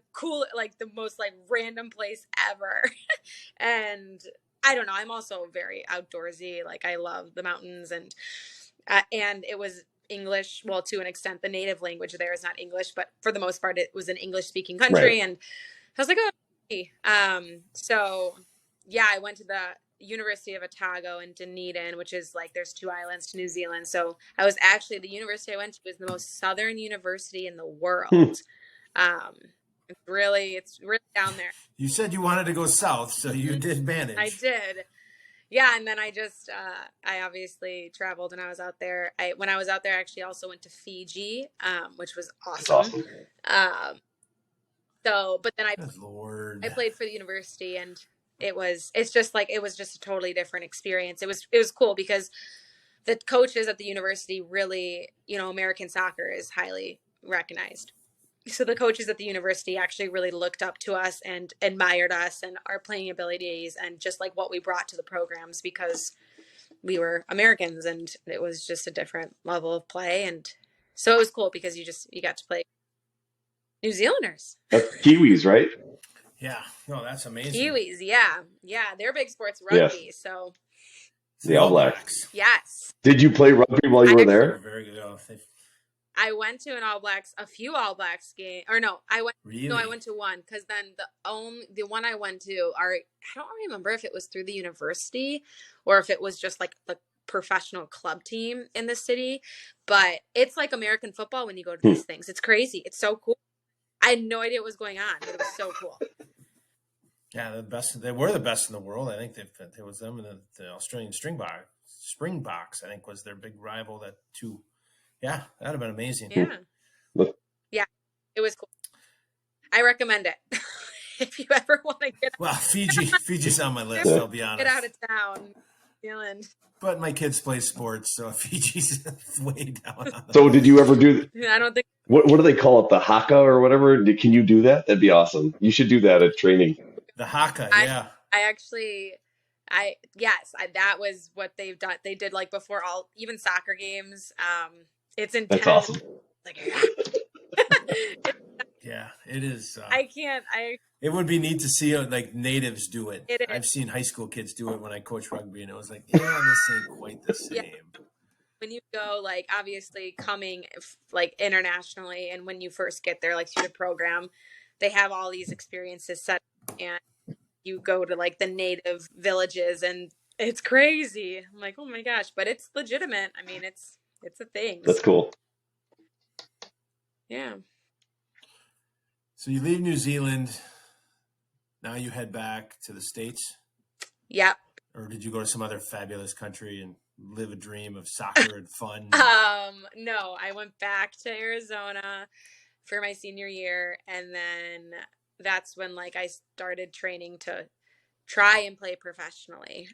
the most, like, random place ever. And I don't know. I'm also very outdoorsy. Like, I love the mountains, and it was English. Well, to an extent, the native language there is not English, but for the most part, it was an English speaking Right. country. And I was like, oh, so yeah, I went to the University of Otago in Dunedin, which is, like, there's two islands to New Zealand. So the university I went to was the most southern university in the Hmm. world. Um, it's really down there. you said you wanted to go south, so you did manage. I did. Yeah, and then I obviously traveled, and I was out there. When I was out there, I actually also went to Fiji, which was That's awesome. awesome. Um, So, but then Good Lord. I played for the university, and it was just a totally different experience. It was cool because the coaches at the university really, American soccer is highly recognized. So the coaches at the university actually really looked up to us and admired us and our playing abilities and just like what we brought to the programs because we were Americans, and it was just a different level of play. And so it was cool because you got to play New Zealanders. That's Kiwis, right? Yeah. No, that's amazing. Kiwis, yeah. Their big sport's Yes. rugby. So It's The All Blacks. yes, Did you play rugby while you were They're there? very good. I went to a few All Blacks game, or no, I went to one because then the one I went to I don't remember if it was through the university or if it was just like the professional club team in the city, but it's like American football when you go to these things. It's crazy. It's so cool. I had no idea what was going on, but it was so cool. Yeah, the best. They were the best in the world. I think it was them and the Australian Springboks. I think was their big rival. That two. Yeah, that'd have been amazing. Yeah, it was cool. I recommend it if you ever want to get. Well, Fiji's on my list. I'll be honest. Get out of town, New Zealand. But my kids play sports, so Fiji's way down. So did you ever do? I don't think. What do they call it? The haka or whatever? Can you do that? That'd be awesome. You should do that at training. The haka, yeah. That was what they've done. They did like before even soccer games. It's intense. That's awesome. Like, yeah, it is. It would be neat to see like natives do it. I've seen high school kids do it when I coach rugby, and it was like, yeah, this ain't quite the same. Yeah. When you go, like, obviously coming like internationally, and when you first get there, like through the program, they have all these experiences set, and you go to like the native villages, and it's crazy. I'm like, oh my gosh, but it's legitimate. I mean, it's a thing. That's cool. Yeah. So you leave New Zealand. Now you head back to the States? Yep. Or did you go to some other fabulous country and live a dream of soccer and fun? No, I went back to Arizona for my senior year, and then that's when like I started training to try and play professionally.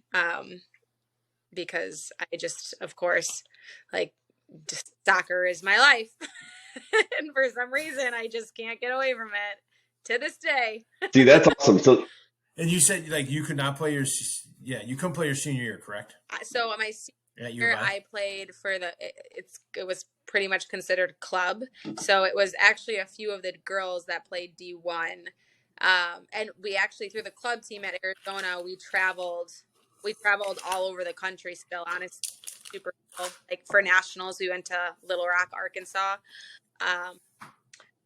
Because I just, of course, like just soccer is my life. And for some reason I just can't get away from it to this day. See, that's awesome. So, and you said like you could not play you couldn't play your senior year, correct? So my senior year, I played for it was pretty much considered club. So it was actually a few of the girls that played D1. And we actually, through the club team at Arizona, we traveled all over the country still, honestly, super cool. Like for nationals, we went to Little Rock, Arkansas.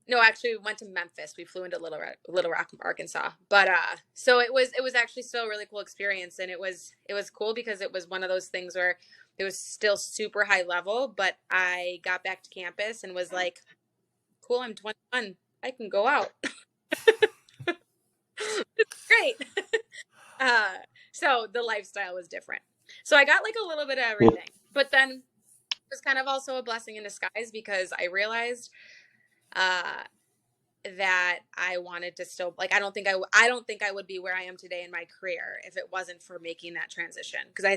No, actually, we went to Memphis. We flew into Little Rock, Arkansas. But so it was actually still a really cool experience, and it was cool because it was one of those things where it was still super high level. But I got back to campus and was like, "Cool, I'm 21. I can go out." It's great. So the lifestyle was different. So I got like a little bit of everything, but then it was kind of also a blessing in disguise because I realized that I wanted to still, like, I don't think I would be where I am today in my career if it wasn't for making that transition. Because I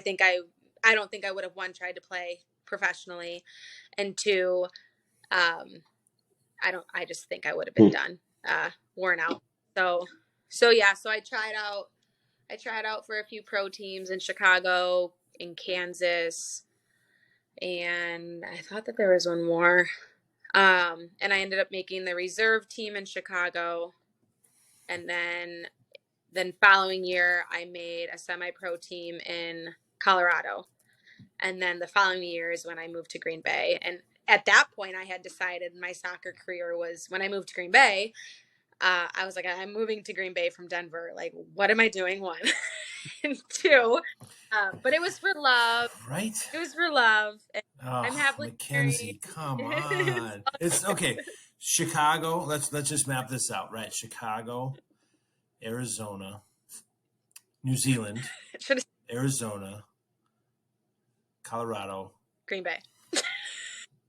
don't think I would have, one, tried to play professionally, and two, I just think I would have been done, worn out. So yeah, so I tried out for a few pro teams in Chicago, in Kansas, and I thought that there was one more. And I ended up making the reserve team in Chicago. And then following year, I made a semi-pro team in Colorado. And then the following year is when I moved to Green Bay. And at that point, I had decided my soccer career was, when I moved to Green Bay, I was like, I'm moving to Green Bay from Denver. Like, what am I doing? One. And two, but it was for love. Right. It was for love. I'm happily Mackenzie, come on. It's okay. Chicago. Let's just map this out. Right. Chicago, Arizona, New Zealand, Arizona, Colorado, Green Bay,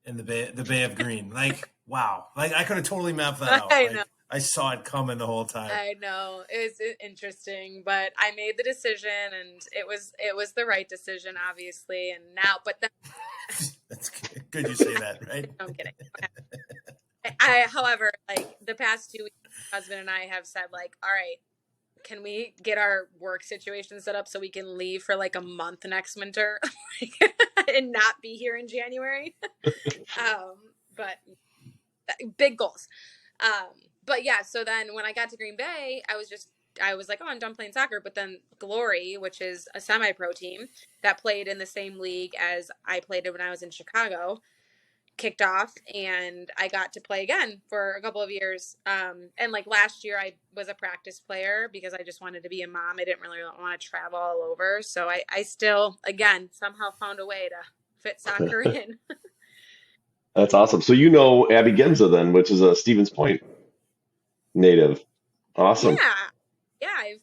and the Bay of Green. Like, wow. Like I could have totally mapped that out. I know. I saw it coming the whole time. I know it's interesting, but I made the decision, and it was the right decision, obviously. And now, but then That's good you say that, right? I'm kidding. However, like the past 2 weeks, my husband and I have said, like, all right, can we get our work situation set up so we can leave for like a month next winter and not be here in January? But big goals. But yeah, so then when I got to Green Bay, I was like, oh, I'm done playing soccer. But then Glory, which is a semi-pro team that played in the same league as I played when I was in Chicago, kicked off, and I got to play again for a couple of years. And like last year I was a practice player because I just wanted to be a mom. I didn't really want to travel all over. So I still, again, somehow found a way to fit soccer in. That's awesome. So you know Abby Genza then, which is a Stevens Point native. Awesome. Yeah, I've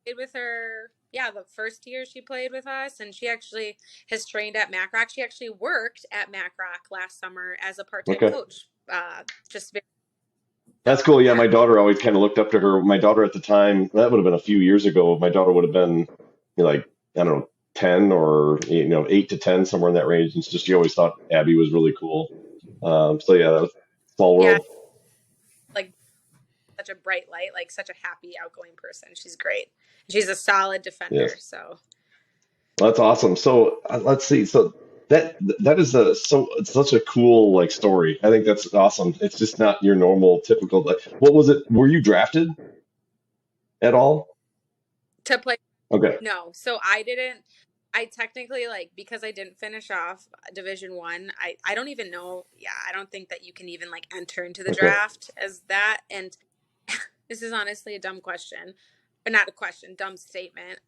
played with her. Yeah, the first year she played with us, and she actually has trained at MacRoc. She actually worked at MacRoc last summer as a part-time Okay. coach. Just That's so cool. Yeah, yeah, my daughter always kind of looked up to her. My daughter at the time, that would have been a few years ago. My daughter would have been like, I don't know, 10 or 8 to 10, somewhere in that range. And it's just she always thought Abby was really cool. So yeah, that was small yeah, world. like such a bright light, like such a happy, outgoing person. She's great. She's a solid defender. Yes. So That's awesome. So let's see. So that is it's such a cool like story. I think that's awesome. It's just not your normal typical. Like, what was it? Were you drafted at all? to play, Okay. no. So I didn't. I technically, like, because I didn't finish off Division 1. I don't even know. Yeah, I don't think that you can even like enter into the Okay. draft as that. And this is honestly a dumb question, but not a question, dumb statement.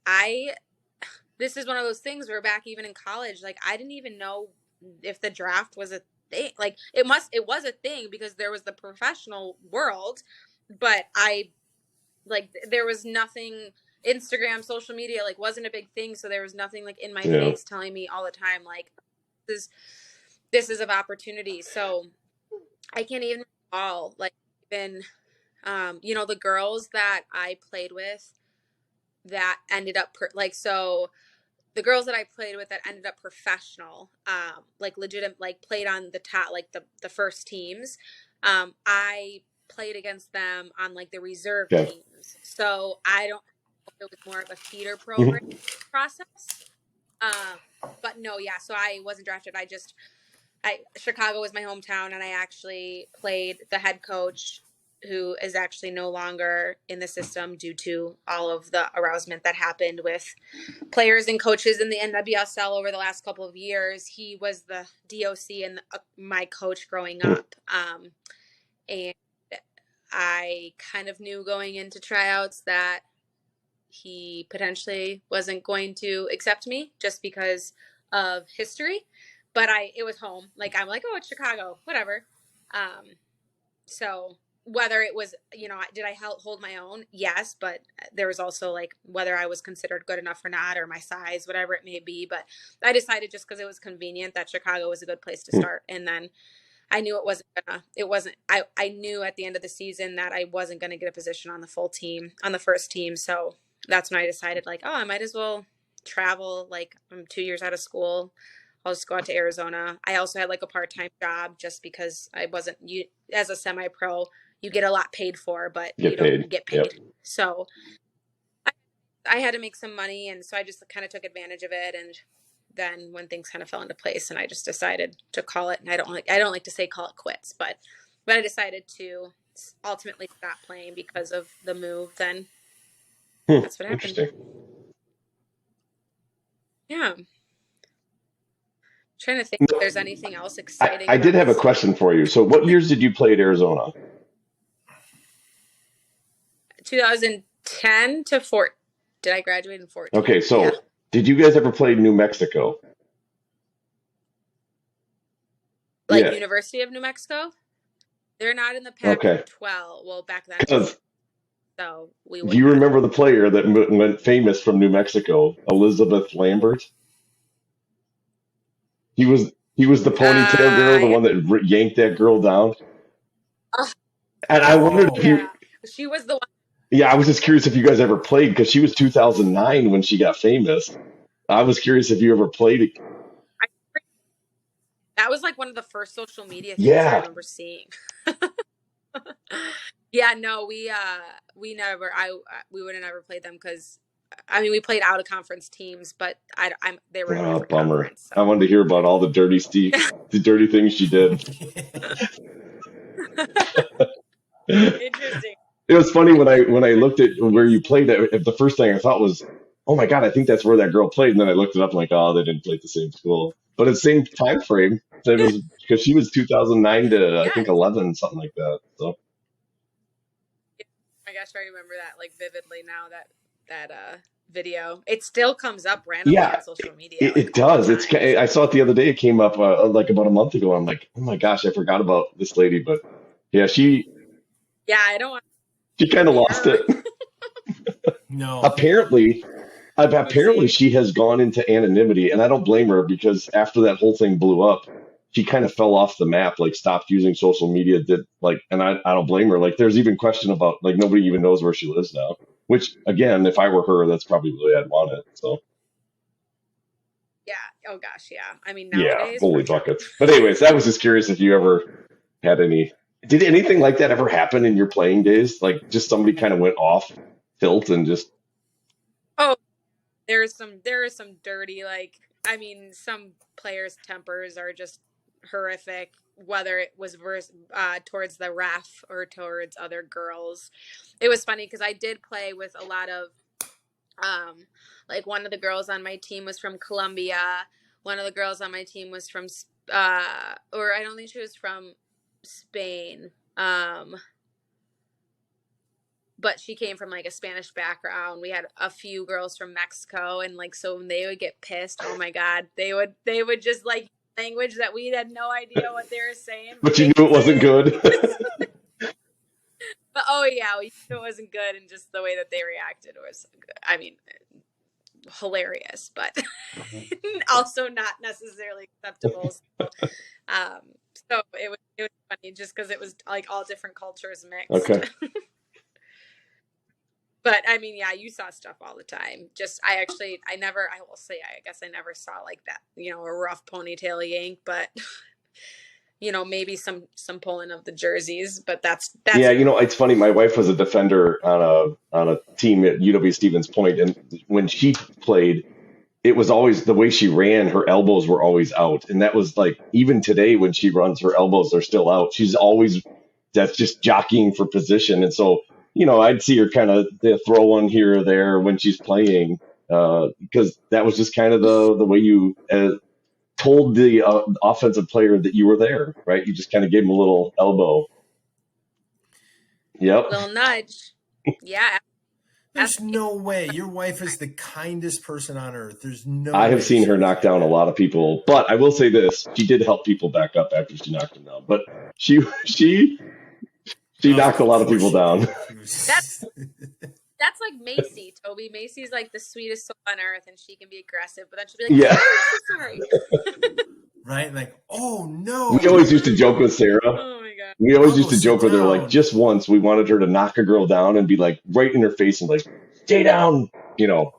This is one of those things where back even in college, like I didn't even know if the draft was a thing. Like it was a thing because there was the professional world, but there was nothing. Instagram, social media, like wasn't a big thing, so there was nothing like in my Yeah. face telling me all the time like this is of opportunity. So I can't even recall like even the girls that I played with that ended up so the girls that I played with that ended up professional, like legitimate, like played on the top, like the first teams. I played against them on like the reserve Okay. teams. So I don't know if it was more of a feeder program Mhm. process. But no, yeah. So I wasn't drafted. Chicago was my hometown, and I actually played the head coach, who is actually no longer in the system due to all of the arousement that happened with players and coaches in the NWSL over the last couple of years. He was the DOC and my coach growing up. And I kind of knew going into tryouts that he potentially wasn't going to accept me just because of history. But it was home. Like, I'm like, oh, it's Chicago, whatever. So whether it was, did I hold my own? Yes. But there was also like whether I was considered good enough or not, or my size, whatever it may be. But I decided just because it was convenient that Chicago was a good place to start. And then I knew I knew at the end of the season that I wasn't going to get a position on the full team, on the first team. So that's when I decided like, oh, I might as well travel. Like I'm 2 years out of school. I'll just go out to Arizona. I also had like a part-time job just because as a semi-pro, you get a lot paid for, but you Get don't paid. get Yep. paid. So I had to make some money. And so I just kind of took advantage of it. And then when things kind of fell into place and I just decided to call it, and I don't like to say call it quits, but I decided to ultimately stop playing because of the move, then that's what happened. Interesting. Yeah. I'm trying to think if there's anything else exciting I about did have a this. question for you. So what years did you play at Arizona? 2010 to 14. Did I graduate in 14? Okay, so Yeah. did you guys ever play New Mexico? Like Yeah. University of New Mexico? They're not in the Okay. Pac-12. Well, back then, Because so we do would you not. remember the player that went famous from New Mexico, Elizabeth Lambert? He was the ponytail girl, the I one that yanked that girl down. oh, And I wondered if Oh, you, Yeah, she was the one. yeah, I was just curious if you guys ever played because she was 2009 when she got famous. I was curious if you ever played it. I, that was like one of the first social media things I Yeah, remember seeing. Yeah, no, we never we would have never played them because I mean we played out of conference teams, but I'm they were in a oh, different bummer. conference. I So wanted to hear about all the the dirty things she did. interesting. It was funny when I looked at where you played. The first thing I thought was, "Oh my God, I think that's where that girl played." And then I looked it up. I'm like, "Oh, they didn't play at the same school, but at the same time frame." It was because she was 2009 to I think Yes. 11, something like that. So Yeah. Oh my gosh, I remember that like vividly now that video. It still comes up randomly yeah, on social media it like all the does. time. I saw it the other day. It came up like about a month ago. I'm like, "Oh my gosh, I forgot about this lady." But yeah, Yeah, I don't want she kind to of be lost her. it. no. Apparently, apparently Oopsie. she has gone into anonymity, and I don't blame her because after that whole thing blew up, she kind of fell off the map, like stopped using social media, did like, and I don't blame her. Like, there's even question about like nobody even knows where she lives now. Which again, if I were her, that's probably the way I'd want it. So Yeah. Oh gosh, yeah. I mean yeah, nowadays for holy sure. buckets. But anyways, I was just curious if you ever had any. Did anything like that ever happen in your playing days? Like just somebody kind of went off tilt and just Oh, there is some dirty like I mean some players' tempers are just horrific whether it was towards the ref or towards other girls. It was funny because I did play with a lot of um like one of the girls on my team was from Colombia. One of the girls on my team was from or I don't think she was from Spain. But she came from like a Spanish background. We had a few girls from Mexico, and like so when they would get pissed, oh my god, they would just like language that we had no idea what they were saying, but but you they knew could it say wasn't it. good. But oh yeah, we knew it wasn't good, and just the way that they reacted was, I mean, hilarious, but also not necessarily acceptable. Um, so it was funny just because it was like all different cultures mixed. Okay. But I mean, yeah, you saw stuff all the time. Just I will say, I guess I never saw like that, a rough ponytail yank, but maybe some pulling of the jerseys, but that's Yeah, it. it's funny. My wife was a defender on a team at UW Stevens Point, and when she played, it was always the way she ran. Her elbows were always out, and that was like even today when she runs, her elbows are still out. She's always that's just jockeying for position, and so I'd see her kind of throw one here or there when she's playing because that was just kind of the way you told the offensive player that you were there, right? You just kind of gave him a little elbow. Yep. Little nudge. Yeah. There's no way. Your wife is the kindest person on earth. There's no I have way seen she her was knock like down a that. lot of people, but I will say this: she did help people back up after she knocked them down. But she Of knocked a lot of course people she down. did. She That's was that's like Macy, Toby. Macy's like the sweetest soul on earth, and she can be aggressive, but then she'll be like, Yeah, "Oh, I'm so sorry." right. Like, oh we no, always used to joke with Sarah. Oh my god. We always I'll used go to sit joke with her like down. just once we wanted her to knock a girl down and be like right in her face and like stay down,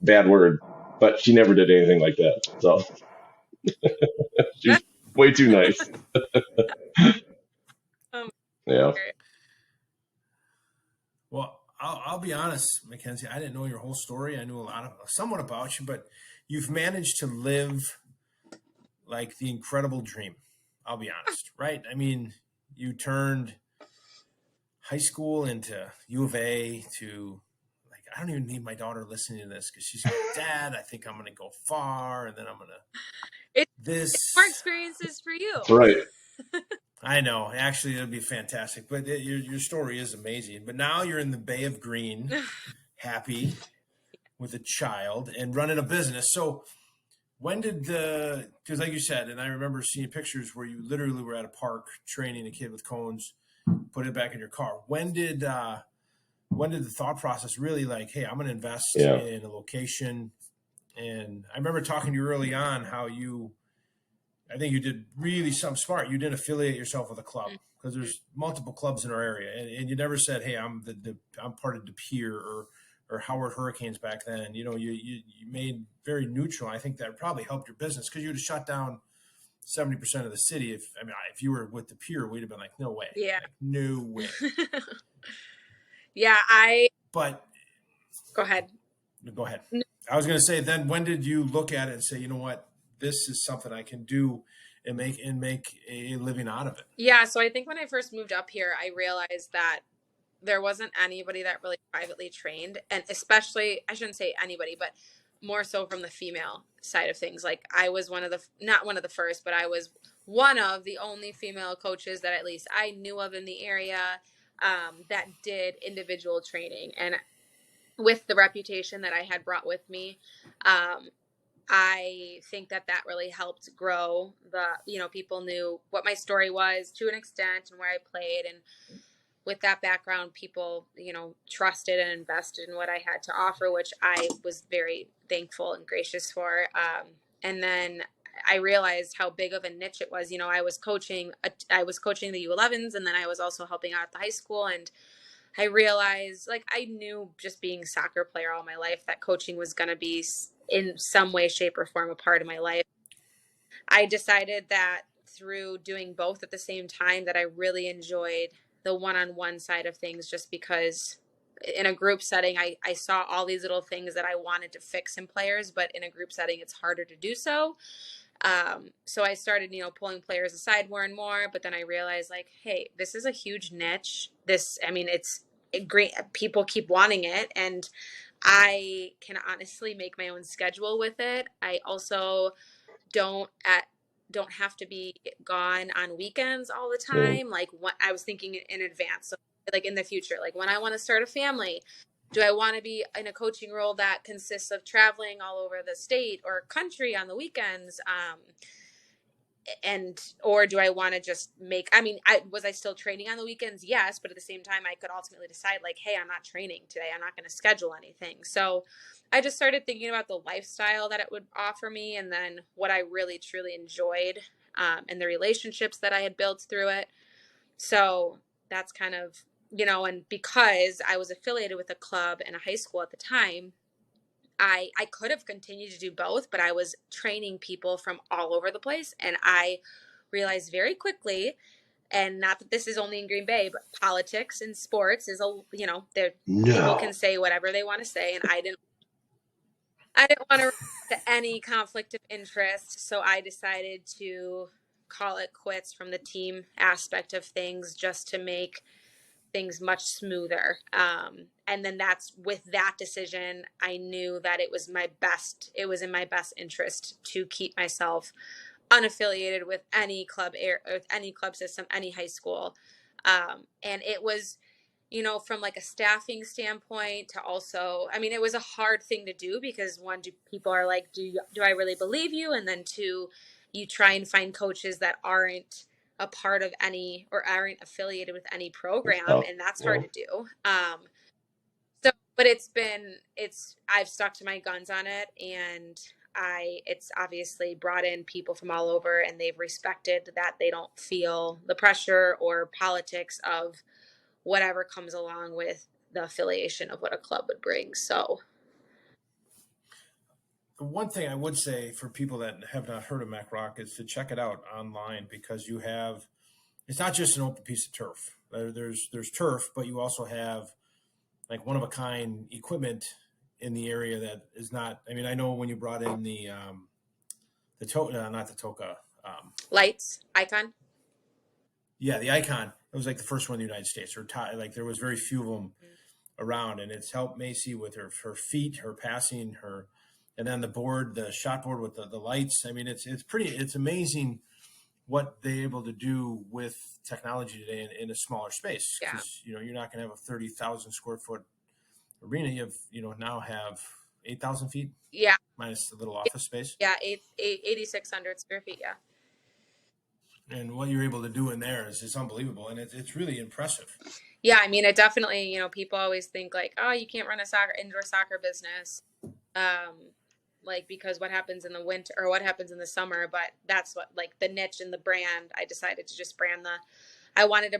bad word. But she never did anything like that. So she's way too nice. Oh Yeah. my Well, I'll be honest, Mackenzie. I didn't know your whole story. I knew somewhat about you, but you've managed to live like the incredible dream. I'll be honest, right? I mean, you turned high school into U of A to like I don't even need my daughter listening to this because she's like, Dad, I think I'm going to go far, and then I'm going to It's this. more experiences for you. That's right. I know, actually, it'd be fantastic. But your story is amazing. But now you're in the Bay of Green, happy with a child and running a business. So when did because like you said, and I remember seeing pictures where you literally were at a park training a kid with cones, put it back in your car. When did the thought process really like, hey, I'm going to invest Yeah. in a location? And I remember talking to you early on how you I think you did really something smart. You didn't affiliate yourself with a club because there's multiple clubs in our area, and you never said, "Hey, I'm part of De Pere or Howard Hurricanes back then." You made very neutral. I think that probably helped your business because you would have shut down 70% of the city. If you were with De Pere, we'd have been like, "No way, Yeah. like no way." Yeah, But go ahead. go ahead. I was going to say, then when did you look at it and say, you know what, this is something I can do and make a living out of it? Yeah, so I think when I first moved up here, I realized that there wasn't anybody that really privately trained, and especially, I shouldn't say anybody, but more so from the female side of things. Like I was not one of the first, but I was one of the only female coaches that at least I knew of in the area that did individual training. And with the reputation that I had brought with me, I think that really helped grow people knew what my story was to an extent and where I played. And with that background, people, trusted and invested in what I had to offer, which I was very thankful and gracious for. And then I realized how big of a niche it was. I was coaching the U11s, and then I was also helping out at the high school. And I realized, like, I knew just being a soccer player all my life that coaching was going to be in some way, shape, or form a part of my life. I decided that through doing both at the same time that I really enjoyed the one-on-one side of things, just because in a group setting, I saw all these little things that I wanted to fix in players, but in a group setting, it's harder to do so. So I started, pulling players aside more and more, but then I realized, like, hey, this is a huge niche. It's great. People keep wanting it. And I can honestly make my own schedule with it. I also don't have to be gone on weekends all the time. Like, what I was thinking in advance. So, like, in the future, like when I want to start a family, do I want to be in a coaching role that consists of traveling all over the state or country on the weekends? Or do I want to just was I still training on the weekends? Yes. But at the same time, I could ultimately decide, like, hey, I'm not training today. I'm not going to schedule anything. So I just started thinking about the lifestyle that it would offer me, and then what I really, truly enjoyed, and the relationships that I had built through it. So that's kind of, and because I was affiliated with a club and a high school at the time, I could have continued to do both, but I was training people from all over the place. And I realized very quickly, and not that this is only in Green Bay, but politics in sports is people can say whatever they want to say. And I didn't want to run into any conflict of interest. So I decided to call it quits from the team aspect of things, just to make things much smoother. And then with that decision, I knew that it was in my best interest to keep myself unaffiliated with any club with any club system, any high school. And it was, from like a staffing standpoint to also, it was a hard thing to do because one, people are like, do I really believe you? And then two, you try and find coaches that aren't a part of any or aren't affiliated with any program, and that's hard to do. But I've stuck to my guns on it, and it's obviously brought in people from all over, and they've respected that they don't feel the pressure or politics of whatever comes along with the affiliation of what a club would bring. So the one thing I would say for people that have not heard of MacRoc is to check it out online, because it's not just an open piece of turf. There's turf, but you also have like one of a kind equipment in the area that is not. I know when you brought in the not the Toka, lights icon. Yeah, the icon. It was like the first one in the United States, like there was very few of them around, and it's helped Macy with her feet, her passing, and then the shot board with the lights. It's amazing what they're able to do with technology today in a smaller space. Because you're not going to have a 30,000 square foot arena. You now have 8,000 feet. Yeah, minus the little office space. Yeah, 8,600 square feet. Yeah. And what you're able to do in there is unbelievable, and it's really impressive. Yeah, it definitely. People always think like, oh, you can't run a indoor soccer business. like, because what happens in the winter or what happens in the summer, but that's what, like, the niche and the brand, I decided to just brand I wanted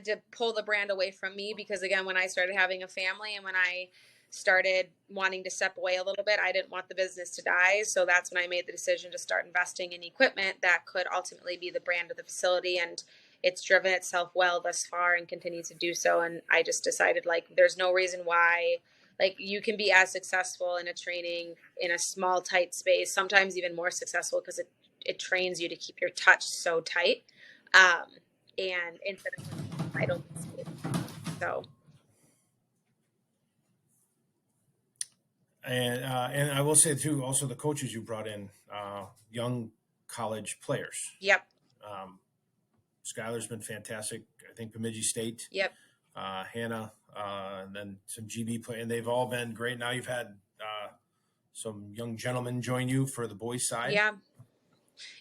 to pull the brand away from me, because again, when I started having a family and when I started wanting to step away a little bit, I didn't want the business to die. So that's when I made the decision to start investing in equipment that could ultimately be the brand of the facility. And it's driven itself well thus far and continues to do so. And I just decided, like, there's no reason why, like, you can be as successful in a training in a small, tight space, sometimes even more successful, because it trains you to keep your touch so tight. And instead of I don't so And I will say too, also the coaches you brought in, young college players. yep. Skylar's been fantastic. I think Bemidji State. Yep. Hannah, and then some GB play, and they've all been great. Now you've had some young gentlemen join you for the boys side. Yeah.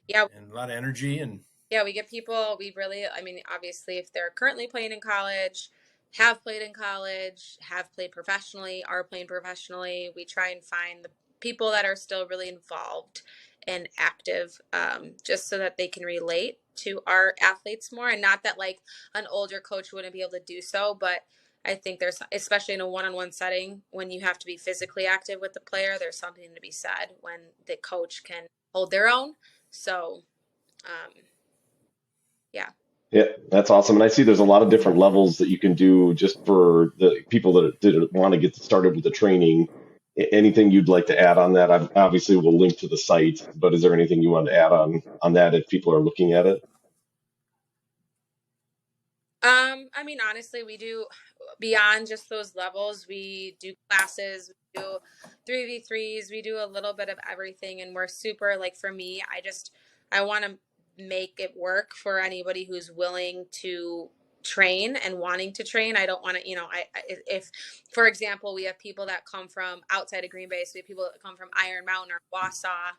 Yeah. And a lot of energy and. Yeah, we get people, I mean, obviously, if they're currently playing in college, have played in college, have played professionally, are playing professionally, we try and find the people that are still really involved and active, just so that they can relate to our athletes more. And not that, like, an older coach wouldn't be able to do so, but I think there's, especially in a one-on-one setting, when you have to be physically active with the player, there's something to be said when the coach can hold their own. So, yeah. Yeah, that's awesome. And I see there's a lot of different levels that you can do just for the people that want to get started with the training. Anything you'd like to add on that? Obviously, we'll link to the site, but is there anything you want to add on that if people are looking at it? I mean, honestly, we do beyond just those levels. We do classes, we do 3v3s, we do a little bit of everything. And we're super, like, for me, I want to make it work for anybody who's willing to train and wanting to train. I don't want to, if, for example, we have people that come from outside of Green Bay, so we have people that come from Iron Mountain or Wausau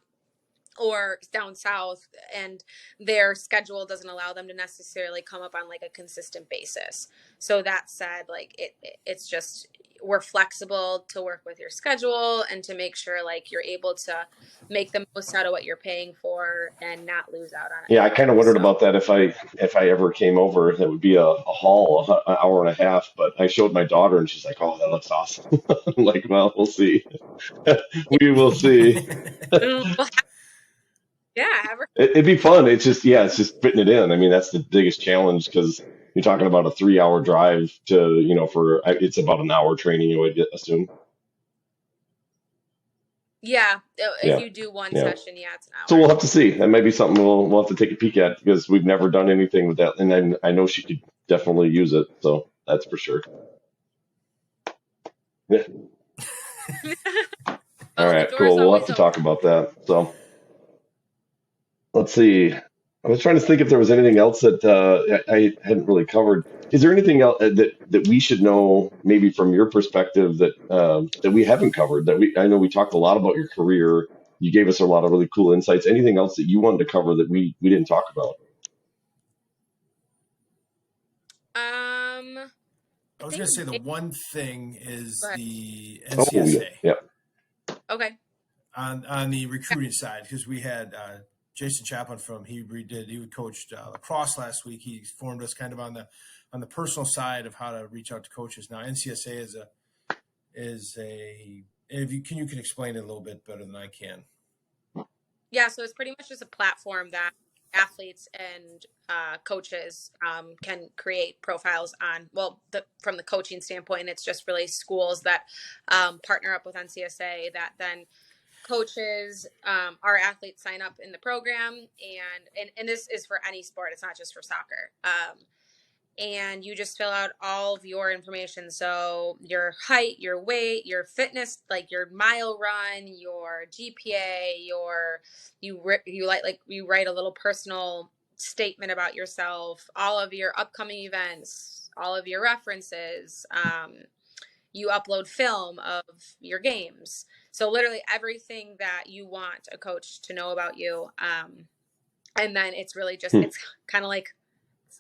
or down south, and their schedule doesn't allow them to necessarily come up on, like, a consistent basis. So that said, like, it's just, we're flexible to work with your schedule and to make sure, like, you're able to make the most out of what you're paying for and not lose out on it. Yeah, I kind of wondered about that if I ever came over, it would be a haul, an hour and a half. But I showed my daughter, and she's like, "Oh, that looks awesome." I'm like, well, we'll see. We will see. Yeah, It'd be fun. It's just fitting it in. I mean, that's the biggest challenge because you're talking about a 3 hour drive to, it's about an hour training, you would assume. yeah. If Yeah. you do one Yeah. session, yeah, it's an hour. So we'll have to see. That might be something we'll have to take a peek at because we've never done anything with that. And I know she could definitely use it. So that's for sure. Yeah. All right, cool. We'll have to talk about that. So let's see. I was trying to think if there was anything else that I hadn't really covered. Is there anything else that we should know, maybe from your perspective, that we haven't covered? I know we talked a lot about your career. You gave us a lot of really cool insights. Anything else that you wanted to cover that we didn't talk about? I was going to say the one thing is the Oh, NCSA yeah. Okay. on the recruiting side, because we had Jason Chaplin he coached lacrosse last week. He informed us kind of on the personal side of how to reach out to coaches. Now NCSA you can explain it a little bit better than I can. Yeah, so it's pretty much just a platform that athletes and coaches can create profiles on. Well, from the coaching standpoint, it's just really schools that partner up with NCSA that then coaches, our athletes sign up in the program, and this is for any sport. It's not just for soccer. And you just fill out all of your information. So your height, your weight, your fitness, like your mile run, your GPA, you write a little personal statement about yourself, all of your upcoming events, all of your references. You upload film of your games. So literally everything that you want a coach to know about you. And then it's really just, it's kind of like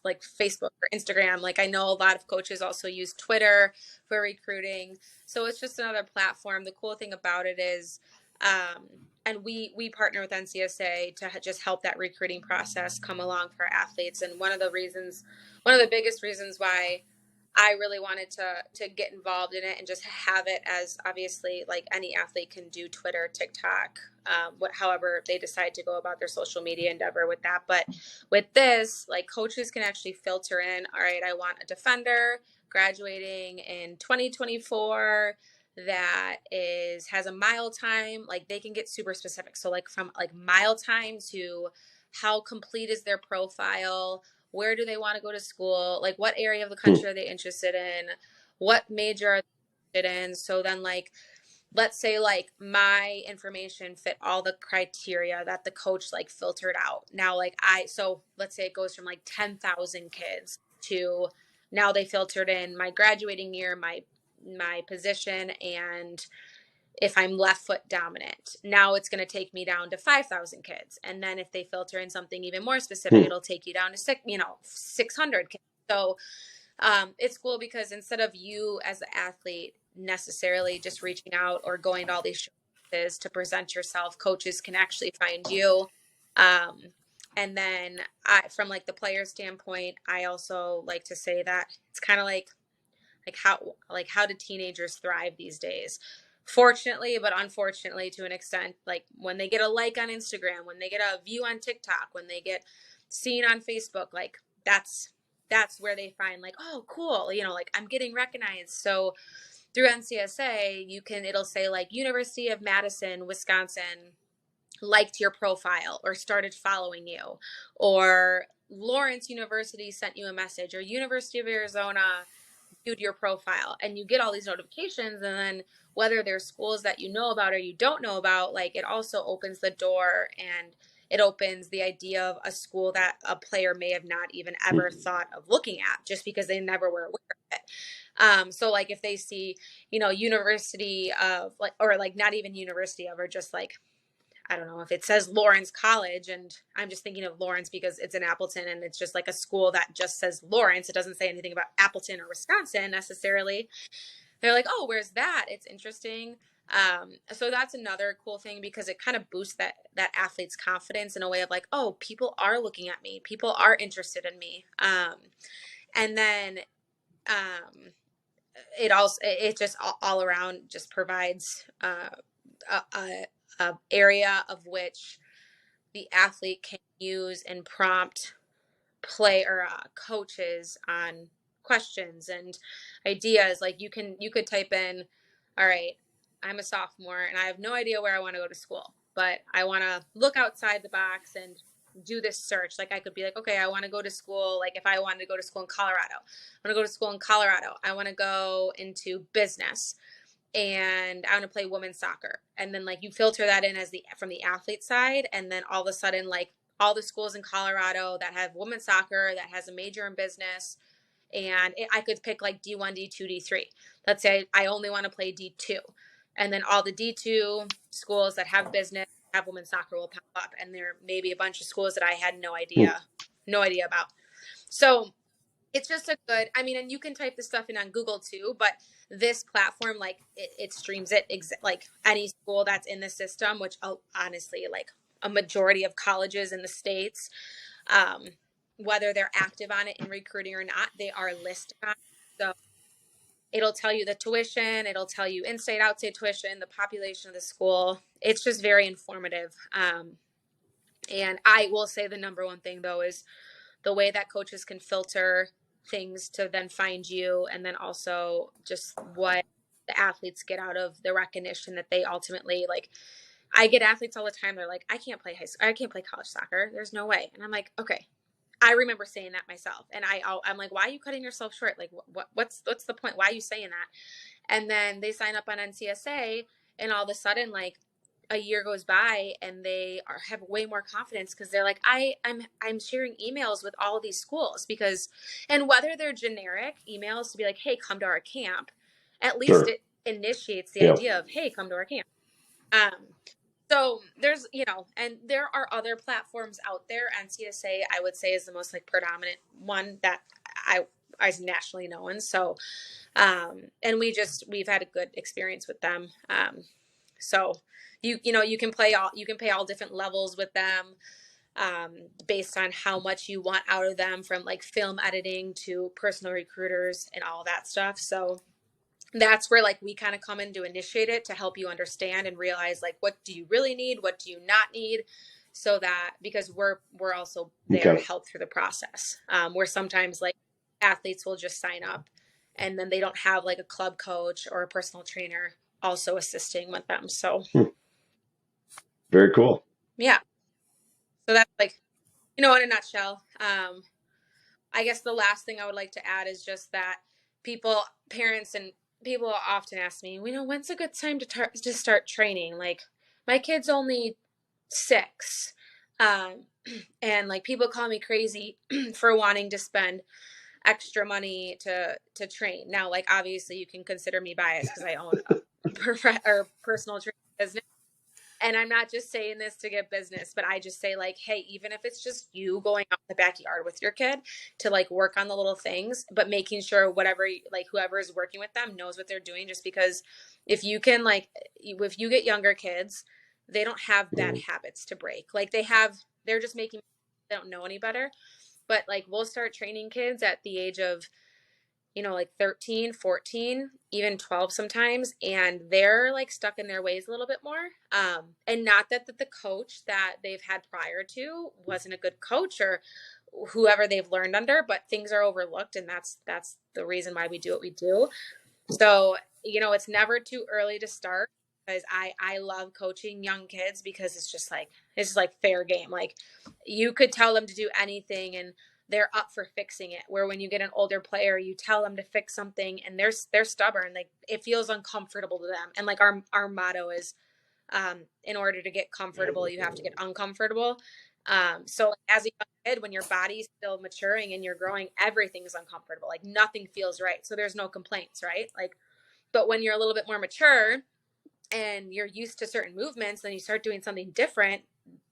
Facebook or Instagram. Like, I know a lot of coaches also use Twitter for recruiting. So it's just another platform. The cool thing about it is And we partner with NCSA to just help that recruiting process come along for athletes. And one of the biggest reasons why I really wanted to get involved in it and just have it, as obviously like any athlete can do Twitter, TikTok, however they decide to go about their social media endeavor with that. But with this, like, coaches can actually filter in, all right, I want a defender graduating in 2024 that has a mile time. Like, they can get super specific. So like from like mile time to how complete is their profile, where do they want to go to school, like what area of the country are they interested in, what major are they interested in. So then, like, let's say like my information fit all the criteria that the coach like filtered out. Now, like, so let's say it goes from like 10,000 kids to now they filtered in my graduating year, my position, and if I'm left foot dominant. Now it's going to take me down to 5,000 kids. And then if they filter in something even more specific, it'll take you down to 600 kids. So it's cool because instead of you as an athlete necessarily just reaching out or going to all these shows to present yourself, coaches can actually find you. And then from like the player standpoint, I also like to say that it's kind of like how do teenagers thrive these days? Fortunately, but unfortunately to an extent, like when they get a like on Instagram, when they get a view on TikTok, when they get seen on Facebook, like that's where they find like, oh, cool, like I'm getting recognized. So through NCSA, it'll say like University of Madison, Wisconsin liked your profile or started following you, or Lawrence University sent you a message, or University of Arizona viewed your profile. And you get all these notifications, and then whether there's schools that you know about or you don't know about, like, it also opens the door, and it opens the idea of a school that a player may have not even ever thought of looking at just because they never were aware of it. So like if they see, University of, like, or like not even University of, or just like, I don't know, if it says Lawrence College, and I'm just thinking of Lawrence because it's in Appleton and it's just like a school that just says Lawrence. It doesn't say anything about Appleton or Wisconsin necessarily. They're like, oh, where's that? It's interesting. So that's another cool thing because it kind of boosts that athlete's confidence in a way of like, oh, people are looking at me. People are interested in me. And then it just all around just provides a area of which the athlete can use and prompt play or coaches on questions and ideas. Like you could type in, all right, I'm a sophomore and I have no idea where I want to go to school, but I want to look outside the box and do this search. Like I could be like, okay, I want to go to school. Like if I wanted to go to school in Colorado, I want to go to school in Colorado. I want to go into business and I want to play women's soccer. And then like you filter that in from the athlete side. And then all of a sudden, like all the schools in Colorado that have women's soccer, that has a major in business. And I could pick like D1, D2, D3. Let's say I only want to play D2. And then all the D2 schools that have business, have women's soccer will pop up. And there may be a bunch of schools that I had no idea about. So it's just and you can type this stuff in on Google too, but this platform, like it streams it like any school that's in the system, which honestly, like a majority of colleges in the States, whether they're active on it in recruiting or not, they are listed on it. So it'll tell you the tuition, it'll tell you in-state, out-state tuition, the population of the school. It's just very informative. And I will say the number one thing though is the way that coaches can filter things to then find you, and then also just what the athletes get out of the recognition that they ultimately like. I get athletes all the time. They're like, I can't play college soccer. There's no way. And I'm like, okay. I remember saying that myself. And I'm like, why are you cutting yourself short? Like, what's the point? Why are you saying that? And then they sign up on NCSA, and all of a sudden, like, a year goes by and they have way more confidence because they're like, I'm sharing emails with all of these schools and whether they're generic emails to be like, hey, come to our camp, at least it initiates the idea of, hey, come to our camp. So there's, and there are other platforms out there. NCSA, I would say, is the most like predominant one that is nationally known. So, and we've had a good experience with them. So you can play all different levels with them, based on how much you want out of them, from like film editing to personal recruiters and all that stuff. So that's where like we kind of come in to initiate it, to help you understand and realize like, what do you really need? What do you not need? So that, because we're also there to help through the process, where sometimes like athletes will just sign up and then they don't have like a club coach or a personal trainer also assisting with them. So very cool. Yeah. So that's like, in a nutshell. I guess the last thing I would like to add is just that parents and people often ask me, when's a good time to start training? Like, my kid's only 6. And like, people call me crazy for wanting to spend extra money to train. Now, like, obviously you can consider me biased because I own a personal training business. And I'm not just saying this to get business, but I just say like, hey, even if it's just you going out in the backyard with your kid to like work on the little things, but making sure whoever is working with them knows what they're doing. Just because if you get younger kids, they don't have bad habits to break. Like they're just they don't know any better. But like, we'll start training kids at the age of, like 13, 14, even 12 sometimes. And they're like stuck in their ways a little bit more. And not that the coach that they've had prior to wasn't a good coach or whoever they've learned under, but things are overlooked. And that's the reason why we do what we do. So, it's never too early to start, because I love coaching young kids, because it's like fair game. Like, you could tell them to do anything and they're up for fixing it. Where when you get an older player, you tell them to fix something and they're stubborn. Like, it feels uncomfortable to them. And like our motto is, in order to get comfortable, you have to get uncomfortable. So as a young kid, when your body's still maturing and you're growing, everything's uncomfortable. Like, nothing feels right. So there's no complaints, right? Like, but when you're a little bit more mature and you're used to certain movements, then you start doing something different,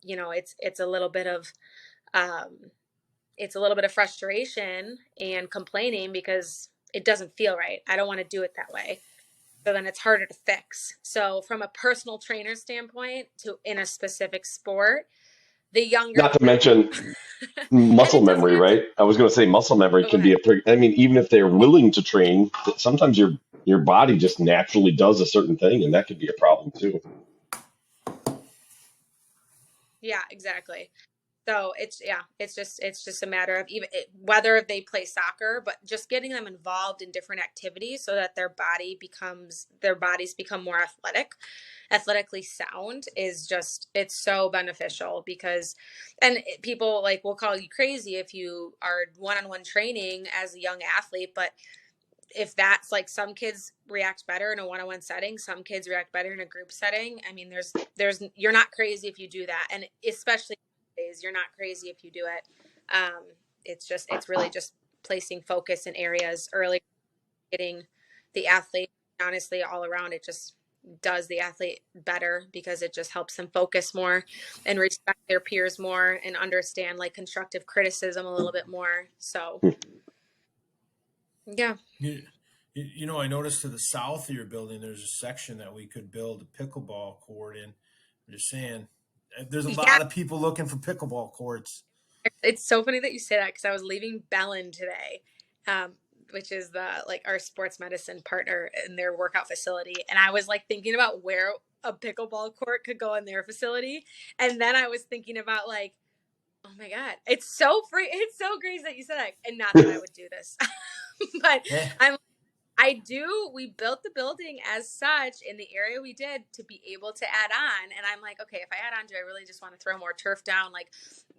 it's a little bit of, frustration and complaining because it doesn't feel right. I don't want to do it that way. So then it's harder to fix. So from a personal trainer standpoint, in a specific sport, the younger, not to mention muscle memory, right? I was going to say muscle memory can be even if they're willing to train, sometimes your body just naturally does a certain thing, and that could be a problem too. Yeah, exactly. So it's just a matter of whether they play soccer, but just getting them involved in different activities so that their bodies become more athletically sound it's so beneficial. Because, people like will call you crazy if you are one-on-one training as a young athlete, but if that's like, some kids react better in a one-on-one setting, some kids react better in a group setting. I mean, you're not crazy if you do that. And especially days, you're not crazy if you do it. It's really just placing focus in areas early, getting the athlete, honestly, all around. It just does the athlete better, because it just helps them focus more and respect their peers more and understand like constructive criticism a little bit more. So yeah. I noticed to the south of your building, there's a section that we could build a pickleball court in. I'm just saying, there's a lot of people looking for pickleball courts. It's so funny that you say that, because I was leaving Bellin today, which is our sports medicine partner in their workout facility. And I was like thinking about where a pickleball court could go in their facility. And then I was thinking about like, oh my God, it's so crazy that you said that. And not that I would do this, but we built the building as such in the area we did to be able to add on. And I'm like, okay, if I add on, do I really just want to throw more turf down? Like,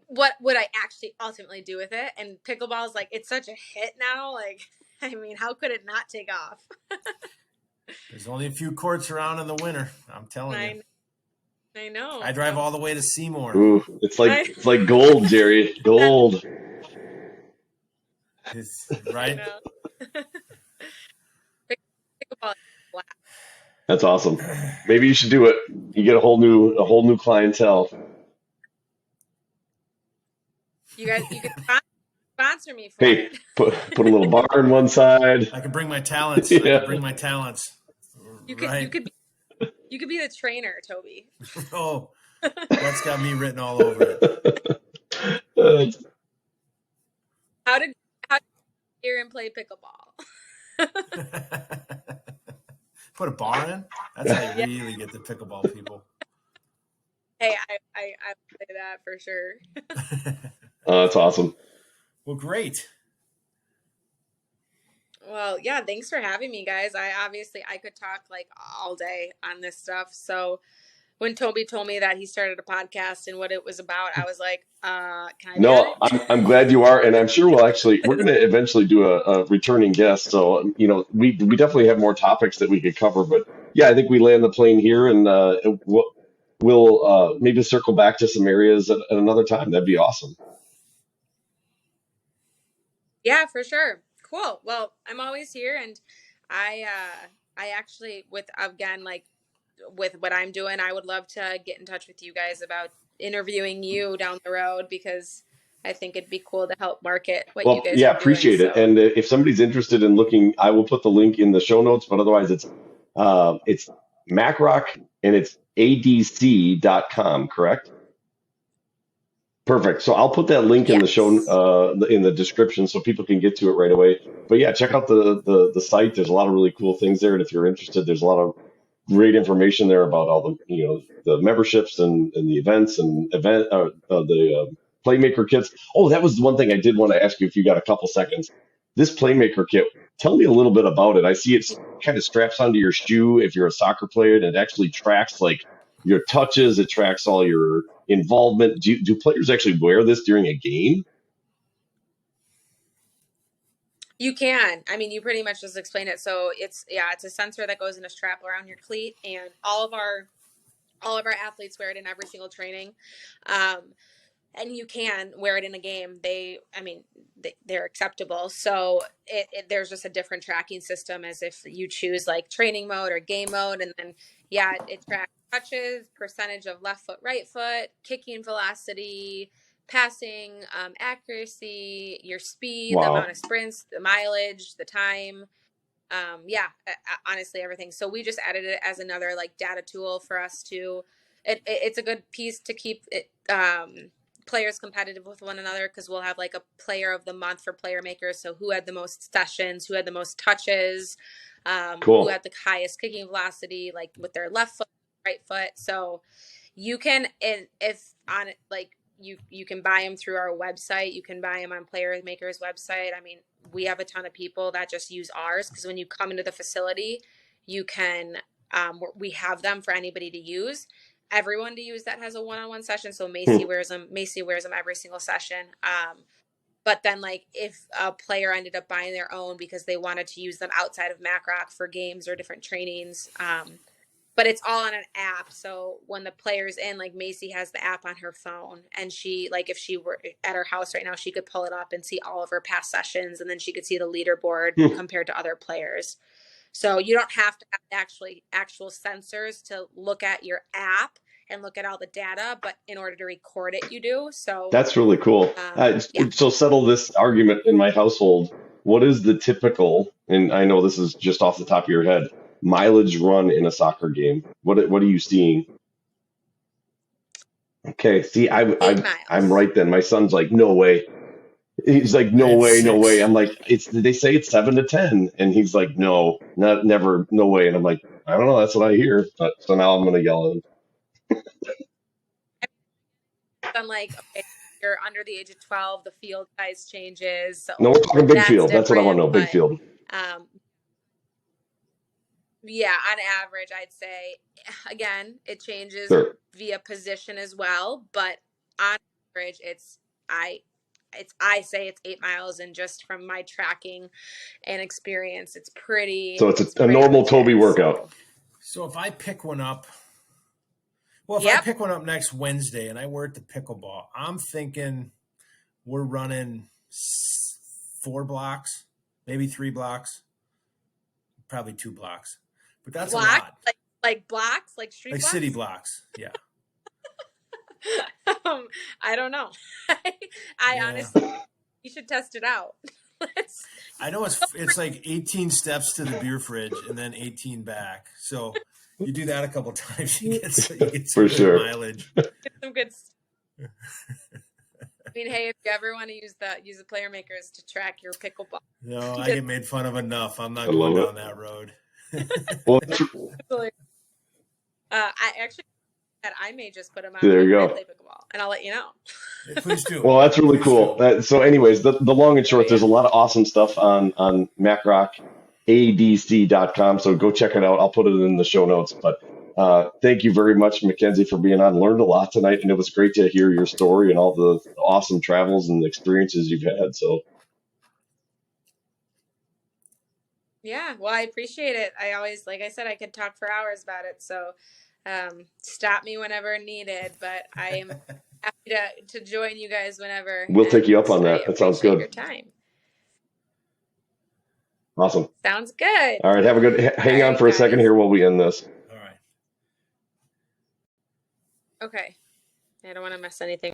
what would I actually ultimately do with it? And pickleball is like, it's such a hit now. Like, I mean, how could it not take off? There's only a few courts around in the winter. I'm telling you. I know. I drive all the way to Seymour. Ooh, it's like gold, Jerry. Gold. It's right. Pickleball. That's awesome. Maybe you should do it. You get a whole new clientele. You can sponsor me for Hey, it. put a little bar on one side. I can bring my talents. Yeah. I can bring my talents. You could be You could be the trainer, Toby. Oh, that's got me written all over it. How to here and play pickleball. Put a bar in? That's how you Yeah. really get the pickleball people. Hey, I would say that for sure. That's awesome. Well, great. Well, yeah, thanks for having me, guys. I could talk like all day on this stuff. So when Toby told me that he started a podcast and what it was about, I was like, can I be on No, it? I'm glad you are, and I'm sure we're going to eventually do a returning guest. So we definitely have more topics that we could cover, but yeah, I think we land the plane here, and we'll maybe circle back to some areas at another time. That'd be awesome. Yeah, for sure. Cool. Well, I'm always here, and I actually with again like with what I'm doing, I would love to get in touch with you guys about interviewing you down the road because I think it'd be cool to help market what you Well, guys yeah, are doing. appreciate it. So And if somebody's interested in looking, I will put the link in the show notes. But otherwise, it's MacRoc and it's adc.com, correct? Perfect. So I'll put that link in the show yes. in the description so people can get to it right away. But yeah, check out the site. There's a lot of really cool things there, and if you're interested, there's a lot of great information there about all the memberships and the events and the playmaker kits. Oh, that was the one thing I did want to ask you if you got a couple seconds. This playmaker kit, tell me a little bit about it. I see it's kind of straps onto your shoe if you're a soccer player, and it actually tracks like your touches. It tracks all your involvement. Do players actually wear this during a game? You can. I mean, you pretty much just explained it. So it's a sensor that goes in a strap around your cleat, and all of our athletes wear it in every single training. Um, and you can wear it in a game. They're acceptable. So there's just a different tracking system as if you choose like training mode or game mode. And then, yeah, it tracks touches, percentage of left foot, right foot, kicking velocity, passing, accuracy, your speed, the amount Wow. of sprints, the mileage, the time. Honestly, everything. So we just added it as another like data tool for us to, it's a good piece to keep it, players competitive with one another because we'll have like a player of the month for player makers. So who had the most sessions, who had the most touches, who Cool. had the highest kicking velocity, like with their left foot, right foot. So you can, and if on it, like you can buy them through our website. You can buy them on Player Maker's website. I mean, we have a ton of people that just use ours because when you come into the facility, you can, we have them for anybody to use. Everyone to use that has a one-on-one session. So Hmm. Macy wears them every single session. But then like if a player ended up buying their own because they wanted to use them outside of MacRoc for games or different trainings, but it's all on an app. So when the player's in, like Macy has the app on her phone, and she, like if she were at her house right now, she could pull it up and see all of her past sessions, and then she could see the leaderboard Hmm. compared to other players. So you don't have to have actual sensors to look at your app and look at all the data, but in order to record it, you do. So That's really cool. yeah. So settle this argument in my household. What is the typical, and I know this is just off the top of your head, mileage run in a soccer game? What are you seeing? Okay, see, Eight I'm miles. right then. My son's like, no way. He's like, no It's way, no way. 6. I'm like, they say it's 7 to 10, and he's like, no, not never, no way. And I'm like, I don't know, that's what I hear. But so now I'm gonna yell at him. I'm like, okay, you're under the age of 12, the field size changes. No, So we're talking big that's field. That's what I want to different. know. Big But field. um, yeah, on average, I'd say, again, it changes Sure. via position as well. But on average, I say it's 8 miles, and just from my tracking and experience, So it's it's a pretty normal legit. Toby workout. So if I pick one up, well, if I Yep. pick one up next Wednesday and I wear it to pickleball, I'm thinking we're running 4 blocks, maybe 3 blocks, probably 2 blocks, but that's a Blocks, lot. like blocks, like street Like blocks. city blocks. Yeah. I don't know. I Yeah. honestly, you should test it out. I know it's like 18 steps to the beer fridge and then 18 back. So You do that a couple times, you get some For good sure. mileage. Get some good. I mean, hey, if you ever want to use the player makers to track your pickleball. No, I get made fun of enough. I'm not I going love down that road. Well, I actually that I may just put them out there you when I go. play pickleball, and I'll let you know. Please do. Well, that's really Please cool. do. So anyways, the long and short, Oh, yeah. there's a lot of awesome stuff on MacRocADC.com. So go check it out. I'll put it in the show notes. But thank you very much, Mackenzie, for being on. Learned a lot tonight, and it was great to hear your story and all the awesome travels and experiences you've had. So Yeah, well, I appreciate it. I always, like I said, I could talk for hours about it. So stop me whenever needed, but I am happy to join you guys whenever. we'll take you up on I that. That sounds appreciate good. your time. Awesome. Sounds good. All right. Have a good hang All on right, for a second guys. here while we end this. All right. Okay. I don't want to mess anything